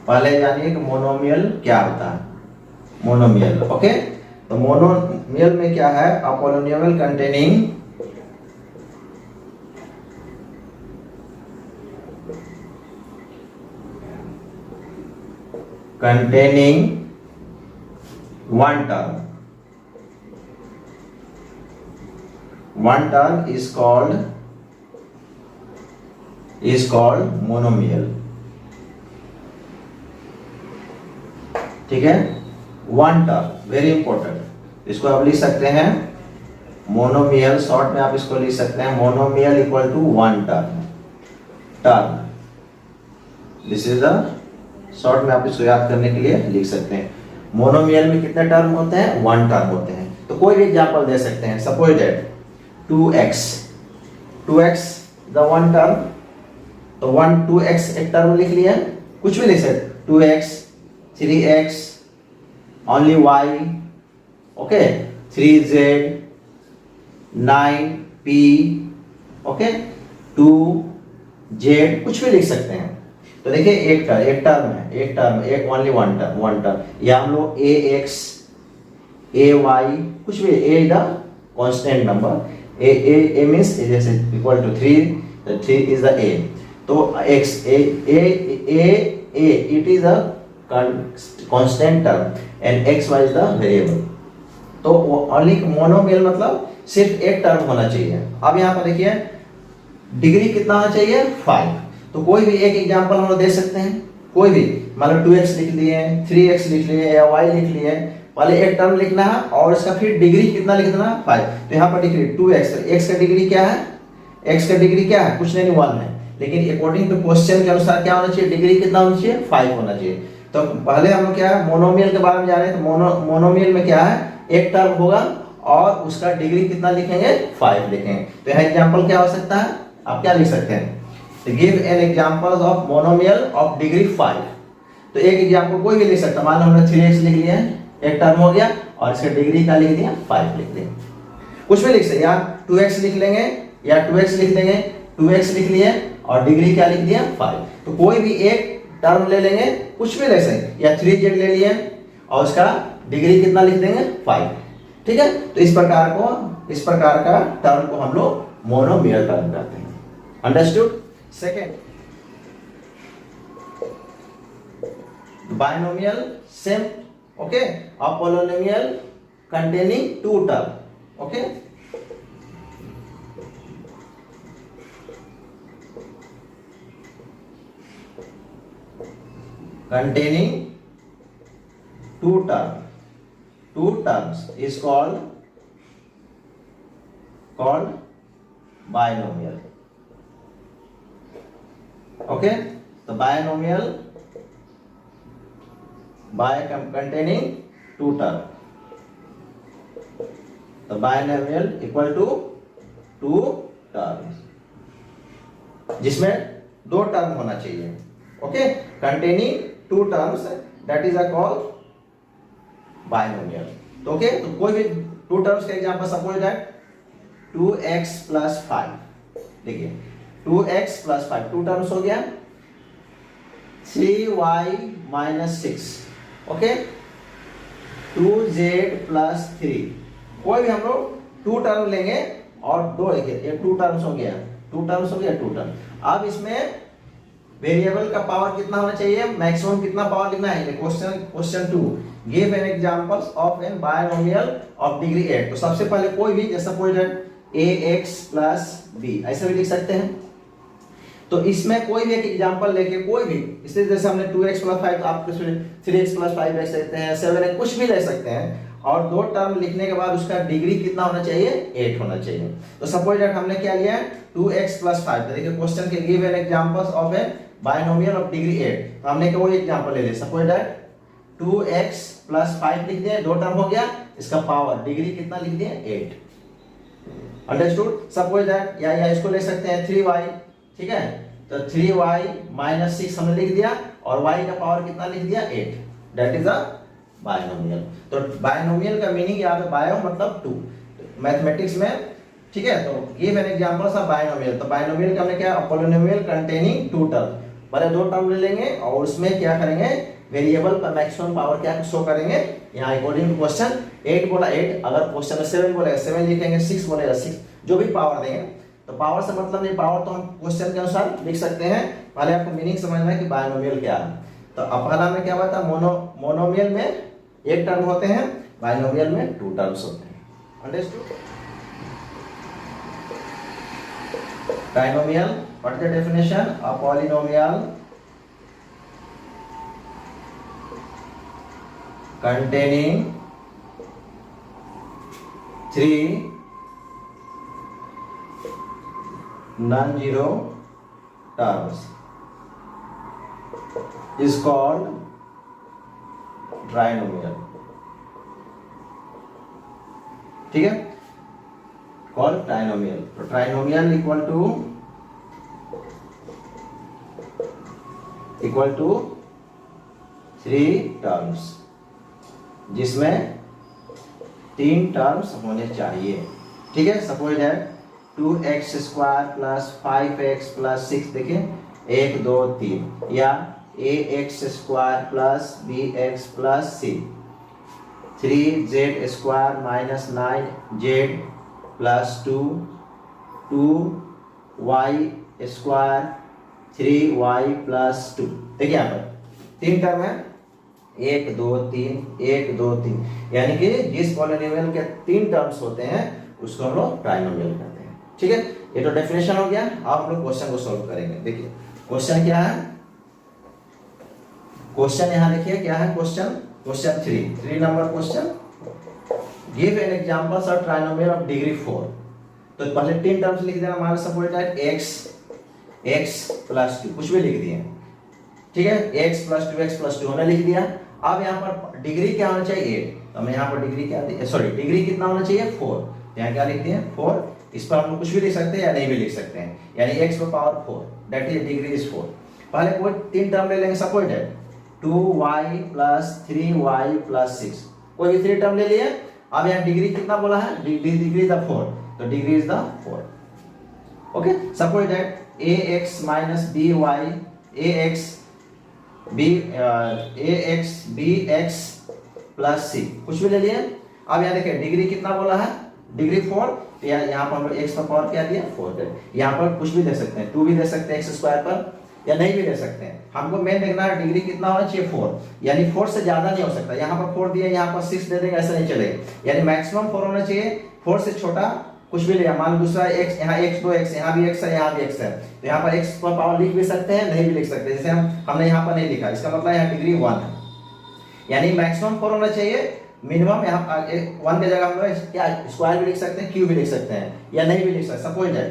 पहले जानिए कि मोनोमियल क्या होता है, मोनोमियल, ओके। तो मोनोमियल में क्या है, a polynomial containing 1 term. 1 term is called monomial, ठीक है। 1 टर्म वेरी इंपॉर्टेंट। इसको आप लिख सकते हैं मोनोमियल, शॉर्ट में आप इसको लिख सकते हैं monomial equal to 1 term. This is the short में आप इसको याद करने के लिए लिख सकते हैं। मोनोमियल में कितने टर्म होते हैं, 1 टर्म होते हैं। तो कोई भी एग्जांपल दे सकते हैं, suppose that 2x the 1 term. तो 2x एक टर्म लिख लिया, कुछ भी लिख सकते, 2x, 3x, only y, okay, 3z, 9p, okay, 2z, कुछ भी लिख सकते हैं। तो देखिए एक टर्म, एक ओनली 1 टर्म, या हम लोग ax, ay, कुछ भी, a is the constant number, a means जैसे इक्वल टू 3, तो 3 इज द a। तो x a it is a constant term and xy is the variable। तो ओनली मोनोमियल मतलब सिर्फ एक टर्म होना चाहिए। अब यहाँ पर देखिए डिग्री कितना होना चाहिए, 5। तो कोई भी एक एग्जांपल हम लोग दे सकते हैं, कोई भी, मतलब 2x लिख लिए, 3x लिख लिए या y लिख लिए। पहले एक टर्म लिखना है और इसका फिर डिग्री कितना लिखना है, 5। तो यहाँ पर डिग्री 2x, x का डिग्री क्या है, x का डिग्री क्या है, कुछ नहीं 1 है। लेकिन अकॉर्डिंग टू क्वेश्चन के अनुसार क्या होना चाहिए, डिग्री कितना होना चाहिए, 5 होना चाहिए। तो पहले हम लोग क्या है मोनोमियल के बारे में जान रहे हैं। तो मोनोमियल में क्या है, एक टर्म होगा और उसका डिग्री कितना लिखेंगे, 5 लिखेंगे। तो यहाँ एग्जांपल क्या हो सकता है, आप क्या लिख सकते हैं, तो give an examples of monomial of degree 5। तो एक एग्जांपल कोई भी लिख सकता है, मान लो हमने 3x लिख लिया है, एक टर्म हो गया और इसका डिग्री क्या लिख दिया, 5 लिख दिया। कुछ भी लिख सकते, या 2x लिख लेंगे या 2x लिख देंगे, 2x लिख लिए और डिग्री क्या लिख दिया, 5। तो कोई भी एक टर्म ले लेंगे, कुछ भी ले सकते, या 3z ले लिए और उसका डिग्री कितना लिख देंगे 5। ठीक है, तो इस प्रकार का टर्म को हम लोग मोनोमियल टर्म कहते हैं। Understood. Second, binomial same, okay, और polynomial containing 2 term, okay, containing 2 terms is called binomial, okay, the binomial containing 2 term, the binomial equal to 2 terms, जिसमें 2 टर्म होना चाहिए, okay, containing 2 terms, that is a called binomial। तो okay, तो कोई भी 2 terms का example suppose that 2x plus 5, देखिए 2x plus 5 2 terms हो गया, 3y minus 6, okay, 2z plus 3, कोई भी हम लोग 2 टर्म लेंगे और 2 लिखे, ये 2 टर्म्स हो गया, 2 टर्म। अब इसमें वेरिएबल का पावर कितना होना चाहिए, मैक्सिमम कितना पावर लिखना है, question 2, give an examples of an binomial of degree 8। तो सबसे पहले कोई भी, जैसा सपोज ax plus b, ऐसे भी लिख सकते हैं। तो इसमें कोई भी एक एग्जांपल लेके, कोई भी, इससे जैसे हमने 2x plus 5, आप 3x plus 5 ले सकते हैं, 7x, कुछ भी ले सकते हैं, और 2 टर्म लिखने के बाद उसका डिग्री कितना होना चाहिए, 8 होना चाहिए। तो सपोज दैट हमने क्या लिया है 2x plus 5, तो देखिए क्वेश्चन के give an examples of an binomial of degree 8, तो हमने कोई एग्जांपल ले लिया, सपोज दैट 2x plus 5 लिख दिए, 2 टर्म हो गया, इसका पावर डिग्री कितना लिख दिए 8। अंडरस्टूड। सपोज दैट या इसको ले सकते हैं 3y, ठीक है, तो 3y minus 6 हमने लिख दिया, और y का पावर कितना लिख दिया 8, दैट इज अ बायनोमियल। तो बायनोमियल का मीनिंग याद है, बायो मतलब 2 मैथमेटिक्स में, ठीक है। तो give an examples of binomial, तो बायनोमियल का हमने क्या, पॉलिनोमियल कंटेनिंग 2 टर्म, पहले 2 टर्म ले लेंगे और उसमें क्या करेंगे, वेरिएबल का मैक्सिमम पावर क्या शो करेंगे, यहाँ अकॉर्डिंग टू क्वेश्चन 8 बोला 8, अगर क्वेश्चन में 7 बोलेगा 7 लिखेंगे, 6 बोलेगा 6, जो भी पावर देंगे। तो पावर से मतलब नहीं, पावर तो हम क्वेश्चन के अनुसार लिख सकते हैं, पहले आपको मीनिंग समझना है कि बायनोमियल क्या है। तो अब पहला में क्या बता, मोनोमियल में 1 टर्म होते हैं, बायनोमियल में 2 टर्म्स होते हैं। Understood. Trinomial, what is the definition? A polynomial containing 3 non-zero terms is called trinomial, ठीक है, called trinomial। तो trinomial equal to 3 terms, जिसमें 3 टर्म्स होने चाहिए, ठीक है। Suppose that 2x square plus 5x plus 6, देखिए 1 2 3, या ax square plus bx plus c, 3z square minus 9z plus 2y square 3y plus 2। देखिए यहाँ पर 3 टर्म है, 1 2 3 1 2 3, यानी कि जिस पॉलिनोमियल के 3 टर्म्स होते हैं उसको हम लोग ट्राइनोमियल कहते हैं, ठीक है। ये तो डेफिनेशन हो गया। अब हम लोग क्वेश्चन को सॉल्व करेंगे। देखिए क्वेश्चन क्या है, क्वेश्चन यहाँ देखिए क्या है, question 3 number question, give an examples of trinomial of degree 4। तो पहले 3 टर्म्स लिख देना, हमारे सपोज दैट x प्लस 2, कुछ भी लिख दिए, ठीक है, x प्लस 2x प्लस 2 हमने लिख दिया। अब यहाँ पर डिग्री क्या होना चाहिए 8, तो हमें यहाँ पर डिग्री क्या, सॉरी डिग्री कितना होना चाहिए 4, तो यहाँ क्या लिख दिए 4। इस पर हम कुछ भी लिख सकते हैं या नहीं भी लिख सकते हैं, यानी x पर power 4, that is degree is 4। पहले कोई 3 टर्म ले लेंगे, suppose that 2y plus 3y plus 6, कोई भी 3 टर्म ले लिए। अब यहाँ डिग्री कितना बोला है, डिग्री इज द 4, तो degree is the 4, okay. Suppose that ax minus by ax bx plus 6, कुछ भी ले लिए। अब यहाँ देखिए डिग्री कितना बोला है, डिग्री 4, तो यहाँ पर हम लोग x का पावर क्या दिया 4 है। यहाँ पर कुछ भी दे सकते हैं, 2 भी दे सकते हैं x स्क्वायर पर, या नहीं भी दे सकते हैं। हमको मेन देखना है डिग्री कितना होना चाहिए 4, यानी 4 से ज्यादा नहीं हो सकता। यहाँ पर 4 दिया, यहाँ पर 6 दे देंगे, ऐसा नहीं चलेगा। यानी मैक्सिमम 4 होना चाहिए, 4 से छोटा कुछ भी लिया। मान लो दूसरा x, यहाँ x 2x, यहाँ भी x है, यहाँ भी x है, तो यहाँ पर x पर पावर लिख भी सकते हैं, नहीं भी लिख सकते। जैसे हमने यहाँ पर नहीं लिखा, इसका मतलब यहाँ डिग्री 1 है, यानी मैक्सिमम 4 होना चाहिए, मिनिमम यहाँ 1 की जगह हम लोग क्या स्क्वायर भी लिख सकते हैं, क्यूब भी लिख सकते हैं, या नहीं भी लिख सकते। Suppose that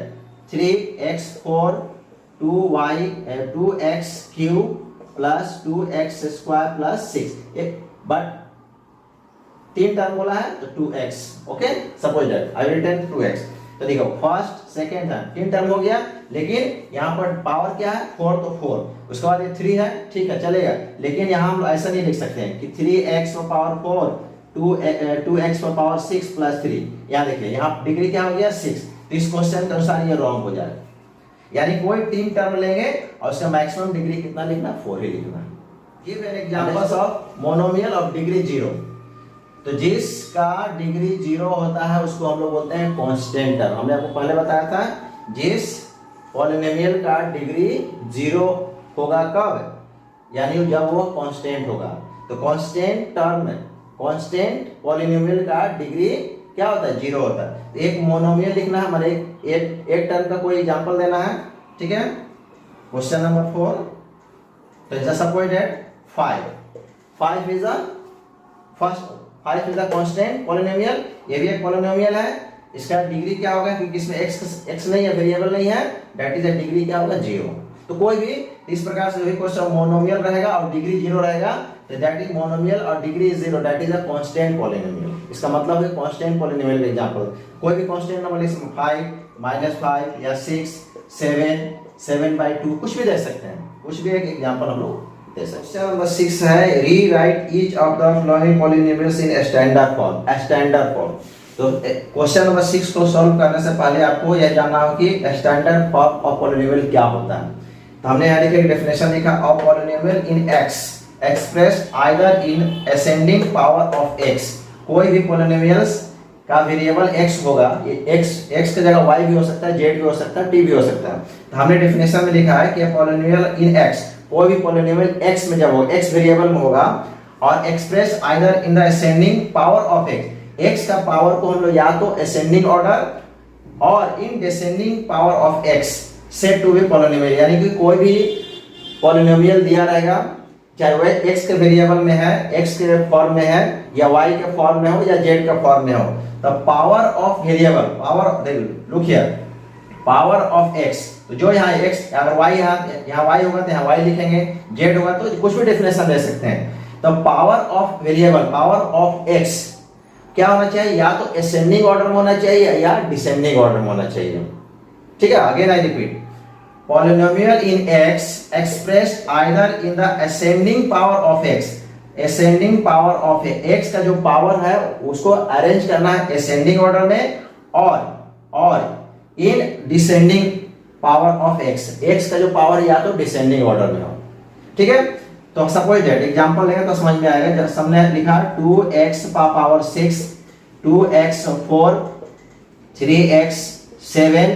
3x4 2x cube plus 2x square plus 6, but 3 term बोला है तो 2x, okay. Suppose that I will take 2x, तो देखो फर्स्ट सेकंड टर्म 3 टर्म हो गया, लेकिन यहाँ पर पावर क्या है 4, तो 4, उसके बाद ये 3 है, ठीक है चलेगा। लेकिन यहाँ हम ऐसा नहीं लिख सकते हैं कि 3x पर पावर 4 2x पर पावर 6 प्लस 3। यहाँ देखिए यहाँ डिग्री क्या हो गया 6, तो इस क्वेश्चन के अनुसार ये रॉन्ग हो जाएगा। यानी कोई 3 टर्म लेंगे और उसका मैक्सिमम डिग्री कितना लिखना 4 ही लिखना। Give an examples of monomial of degree 0, तो जिसका डिग्री 0 होता है उसको हम लोग बोलते हैं कांस्टेंट टर्म। हमने आपको पहले बताया था, जिस पॉलिनोमियल का डिग्री 0 होगा कब, यानी जब वो कांस्टेंट होगा। तो कांस्टेंट टर्म, कांस्टेंट पॉलिनोमियल का डिग्री क्या होता है 0 होता है। एक मोनोमियल लिखना है, हमारे एक टर्म का कोई एग्जांपल देना है, ठीक है। क्वेश्चन नंबर 4, तो जैसा suppose that 5 is the first, 5 is the constant polynomial, ये भी एक पॉलिनोमियल है। इसका डिग्री क्या होगा, क्योंकि इसमें x नहीं है, वेरिएबल नहीं है, दैट इज द डिग्री क्या होगा 0। तो कोई भी इस प्रकार से क्वेश्चन मोनोमियल रहेगा और डिग्री 0 रहेगा, तो दैट इज मोनोमियल और degree is 0, that is a constant polynomial. इसका मतलब है कांस्टेंट पॉलिनोमियल का एग्जांपल। कोई भी कांस्टेंट नंबर लिख सकते हैं, 5 -5 या 6 7/2, कुछ भी दे सकते हैं, कुछ भी एक एग्जांपल हम लोग दे सकते हैं। क्वेश्चन नंबर 6 है, rewrite each of the following polynomials in standard form, standard form. तो क्वेश्चन नंबर 6 को सॉल्व करने से पहले आपको यह जानना हो कि स्टैंडर्ड फॉर्म ऑफ पॉलिनोमियल क्या होता है। तो हमने यहाँ लिखा डेफिनेशन लिखा, of polynomial in x expressed either in ascending power of x। कोई भी पॉलिनोमियल्स का वेरिएबल x होगा, ये x की जगह y भी हो सकता है, z भी हो सकता है, t भी हो सकता है। तो हमने डेफिनेशन में लिखा है कि पॉलिनोमियल इन x, कोई भी पॉलिनोमियल x में जब होगा, x वेरिएबल में होगा, और express either in the ascending power of x का पावर को हम लोग या तो असेंडिंग ऑर्डर और in descending power of x set to be polynomial. यानी कि कोई भी पॉलिनोमियल दिया रहेगा, चाहे वह x के वेरिएबल में है, x के फॉर्म में है, या y के फॉर्म में हो, या z के फॉर्म में हो, तो power of variable, power look here, power of x, तो जो यहाँ x, अगर y यहाँ y होगा तो यहाँ y लिखेंगे, z होगा तो कुछ भी डेफिनेशन दे सकते हैं। तो power of variable, power of x क्या होना चाहिए, या तो असेंडिंग ऑर्डर में होना चाहिए या डिसेंडिंग ऑर्डर में होना चाहिए, ठीक है। Again I repeat, polynomial in x expressed either in the ascending power of x, ascending power of x का जो पावर है उसको अरेंज करना है असेंडिंग ऑर्डर में, और in descending power of x का जो पावर या तो डिसेंडिंग ऑर्डर में हो, ठीक है। तो सपोज दैट एग्जांपल लेंगे तो समझ में आएगा। जब हमने लिखा 2x पावर 6, 2x 4, 3x 7,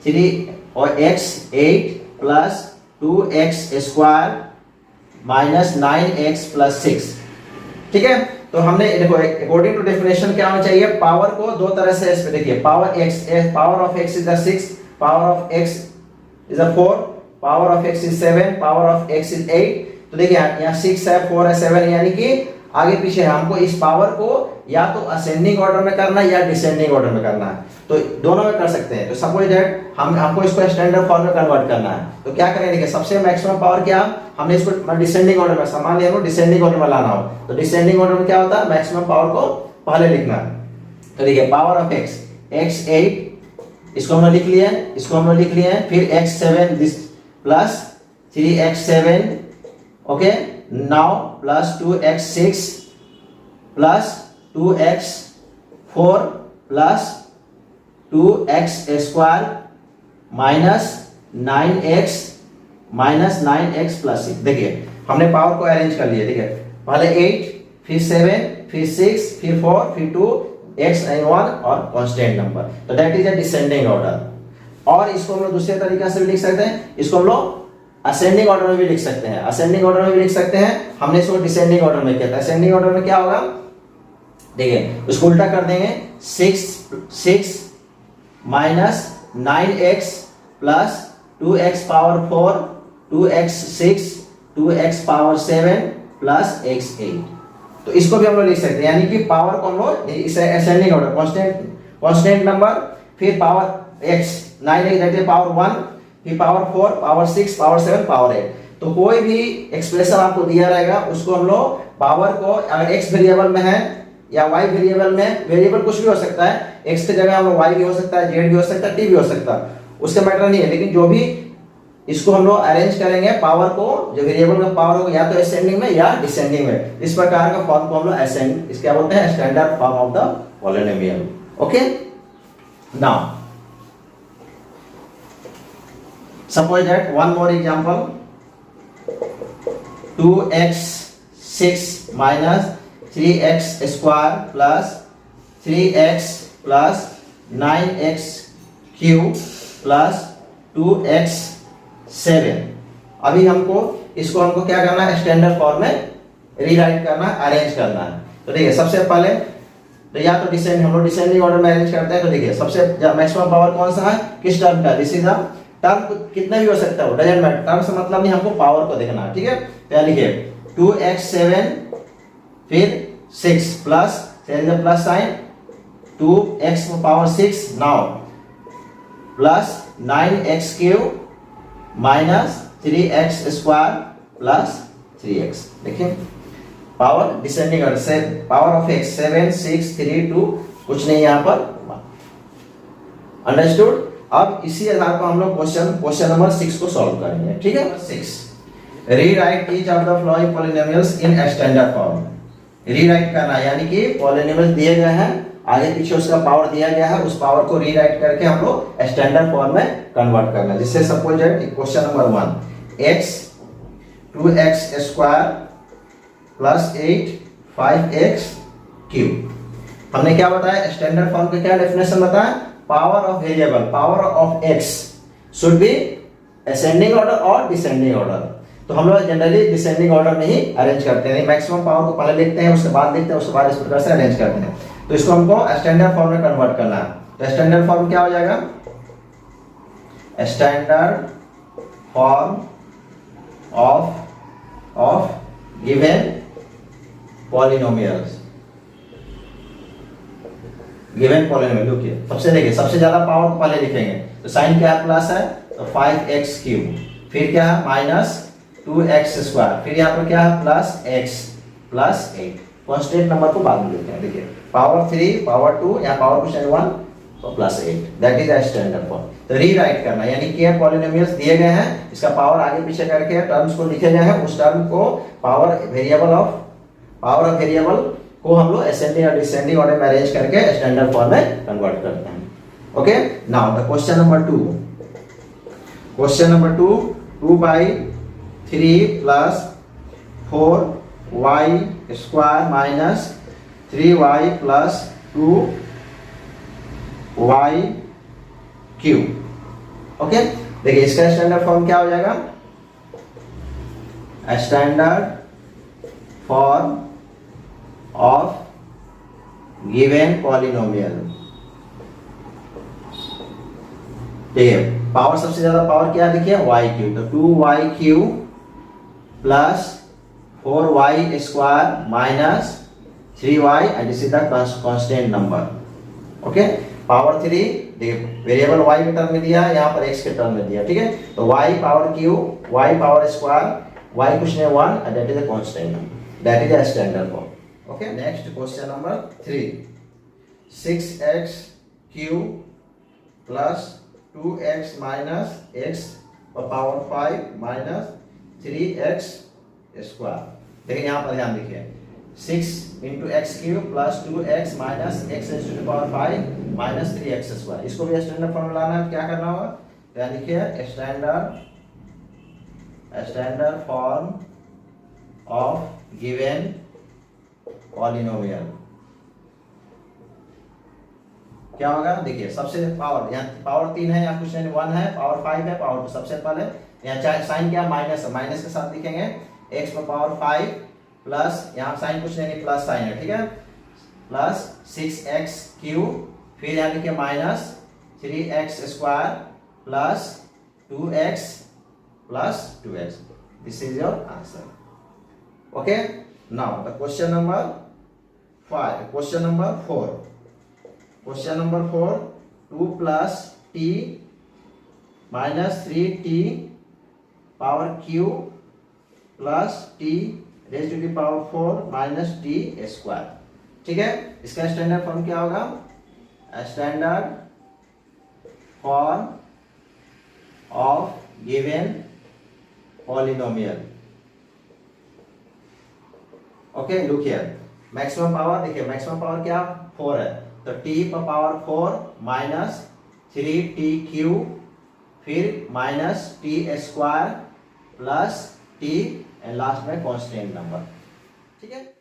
3 और x 8 plus 2x square minus 9x plus 6, ठीक है। तो हमने देखो अकॉर्डिंग टू डेफिनेशन क्या होना चाहिए, पावर को दो तरह से इस पे देखिए, power x, power of x is 6, power of x is 4, power of x is 7, power of x is 8। तो देखिए यहाँ 6 है, 4 है, 7 है, यानी कि आगे पीछे हमको इस पावर को या तो असेंडिंग ऑर्डर में करना है या डिसेंडिंग ऑर्डर में करना है, तो दोनों में कर सकते हैं। तो सपोज दैट हमको इसको स्टैंडर्ड फॉर्म में कन्वर्ट करना है, तो क्या करेंगे, देखिए सबसे मैक्सिमम पावर क्या, हमने इसको डिसेंडिंग ऑर्डर में, सामान हमको डिसेंडिंग ऑर्डर में लाना हो, तो डिसेंडिंग ऑर्डर में क्या होता है, मैक्सिमम पावर को पहले लिखना है। तो देखिए पावर ऑफ x 8, इसको हमने लिख लिया, इसको हमने लिख लिया, फिर x 7 this plus 3x 7, okay, now plus 2x 6 plus 2x 4 plus 2x square minus 9x plus 6। देखिए हमने पावर को अरेंज कर लिया, देखिए पहले 8 फिर 7 फिर 6, फिर 4, फिर 2, x and 1 और कांस्टेंट नंबर। तो that is a descending order. और इसको हम लोग दूसरे तरीका से भी लिख सकते हैं, इसको हम लोग असेंडिंग ऑर्डर में भी लिख सकते हैं, असेंडिंग ऑर्डर में भी लिख सकते हैं। हमने इसको डिसेंडिंग ऑर्डर में किया था। असेंडिंग ऑर्डर में क्या होगा, देखिए उसको उल्टा कर देंगे। 6 minus 9x plus 2x power 4, 2x 6, 2x power 7 plus x 8। तो इसको भी हम लोग लिख सकते हैं, यानी कि पावर को हम लोग इसे असेंडिंग ऑर्डर, कांस्टेंट नंबर, फिर power x 9x that is power 1, फिर पावर 4, पावर 6, पावर 7, पावर 8। तो कोई भी एक्सप्रेशन आपको दिया रहेगा उसको हम लोग पावर को, अगर x वेरिएबल में है या y वेरिएबल में, वेरिएबल कुछ भी हो सकता है, x की जगह हम लोग y भी हो सकता है, z भी हो सकता है, t भी हो सकता है, उसका मैटर नहीं है। लेकिन जो भी इसको हम लोग अरेंज करेंगे पावर को, जो वेरिएबल का पावर होगा या तो असेंडिंग में या डिसेंडिंग में, इस प्रकार का फॉर्म को हम लोग असेंड, इसके क्या बोलते हैं, standard form of the polynomial. Okay, now suppose that one more example, 2x6 minus 3x square plus 3x plus 9x cube plus 2x7। अभी हमको इसको क्या करना है, स्टैंडर्ड फॉर्म में रीराइट करना, अरेंज करना है। तो देखिए सबसे पहले तो या तो हम लोग डिसेंडिंग ऑर्डर में अरेंज करते हैं। तो देखिए सबसे मैक्सिमम पावर कौन सा है, किस टर्म का, दिस इज द टर्म, कितना भी हो सकता है, डजंट मैटर, टर्म से मतलब नहीं, हमको पावर को देखना है। ठीक है, तो लिखिए 2x7 फिर 6 plus plus sign 2x power 6 now plus 9x cube minus 3x square plus 3x। देखिए पावर डिसेंडिंग ऑर्डर से, पावर ऑफ x 7 6 3 2, कुछ नहीं यहाँ पर, अंडरस्टूड। अब इसी आधार पर हम लोग क्वेश्चन नंबर 6 को सॉल्व करेंगे। ठीक है, 6 rewrite each of the following polynomials in standard form. Rewrite करना यानी कि पॉलिनोमियल दिए गए हैं, आगे पीछे उसका पावर दिया गया है, उस पावर को रीराइट करके हम लोग स्टैंडर्ड फॉर्म में कन्वर्ट करना है। जिससे suppose that question number 1, x 2x square plus 8 5x cube. हमने क्या बताया, स्टैंडर्ड फॉर्म का क्या डेफिनेशन बताया, power of variable, power of x should be ascending order और डिसेंडिंग ऑर्डर। तो हम लोग जनरली डिसेंडिंग ऑर्डर में ही अरेंज करते हैं, मैक्सिमम पावर को पहले लिखते हैं, उसके बाद लिखते हैं, उसके बाद इस प्रकार से अरेंज करते हैं। तो इसको हमको स्टैंडर्ड फॉर्म में कन्वर्ट करना है। तो स्टैंडर्ड फॉर्म क्या हो जाएगा, standard form of given polynomials, given polynomial. देखिए सबसे देखिए सबसे ज्यादा पावर को पहले लिखेंगे, तो साइन क्या प्लस है, तो 5x क्यूब, फिर क्या है माइनस 2x स्क्वायर, फिर यहाँ पर क्या है plus x plus 8। Constant number को बाद में लिखते हैं। देखिए पावर 3 पावर 2 या पावर क्वेश्चन 1 तो plus 8, that is a standard form. तो रीराइट करना यानी कि पॉलिनोमियल्स दिए गए हैं, इसका पावर आगे पीछे करके टर्म्स को लिखे गए हैं, उस टर्म को पावर ऑफ वेरिएबल को हम लोग असेंडिंग और डिसेंडिंग ऑर्डर में अरेंज करके स्टैंडर्ड फॉर्म में कन्वर्ट करते हैं। Okay, now the question number 2, question number 2, 2/3 plus 4y square minus 3y plus 2y cube. Okay, देखिए इसका स्टैंडर्ड फॉर्म क्या हो जाएगा, standard form of given polynomial. ठीक है, पावर सबसे ज्यादा पावर क्या देखिए y क्यूब, तो 2y cube plus 4y square minus 3y and this is the constant number. Okay, power 3 देखिए वेरिएबल y के टर्म में दिया है, यहाँ पर x के टर्म में दिया। ठीक है, तो y power cube, y power square, y कुछ नहीं 1 and that is the constant number, that is the standard form. Okay, next question number 3, 6x cube plus 2x minus x power 5 minus 3x square। देखिए यहाँ पर ध्यान देखिए 6 into x cube plus 2x minus x raised to the power 5 minus 3x square। इसको भी standard form में लाना है, क्या करना होगा, ध्यान देखिए standard form of given polynomial. क्या होगा देखिए, सबसे पावर यहाँ पावर 3 है, यहाँ कुछ नहीं 1 है, पावर 5 है, पावर 2 सबसे पहले यहाँ साइन क्या माइनस है, माइनस के साथ लिखेंगे x पर पावर 5 प्लस यहाँ साइन कुछ नहीं प्लस साइन है, ठीक है, प्लस 6x क्यूब, फिर यहाँ लिखे minus 3x square plus 2x plus 2x। This is your answer. Okay, now the question number 5, question number 4, question number 4, 2 plus t minus 3t power q plus t raise to the power 4 minus t square. ठीक है, इसका standard form क्या होगा, standard form of given polynomial. Okay, look here, maximum power देखिए, maximum power क्या 4 है, तो t पर पावर 4 माइनस 3t क्यूब, फिर minus t square plus t and last में कांस्टेंट नंबर। ठीक है।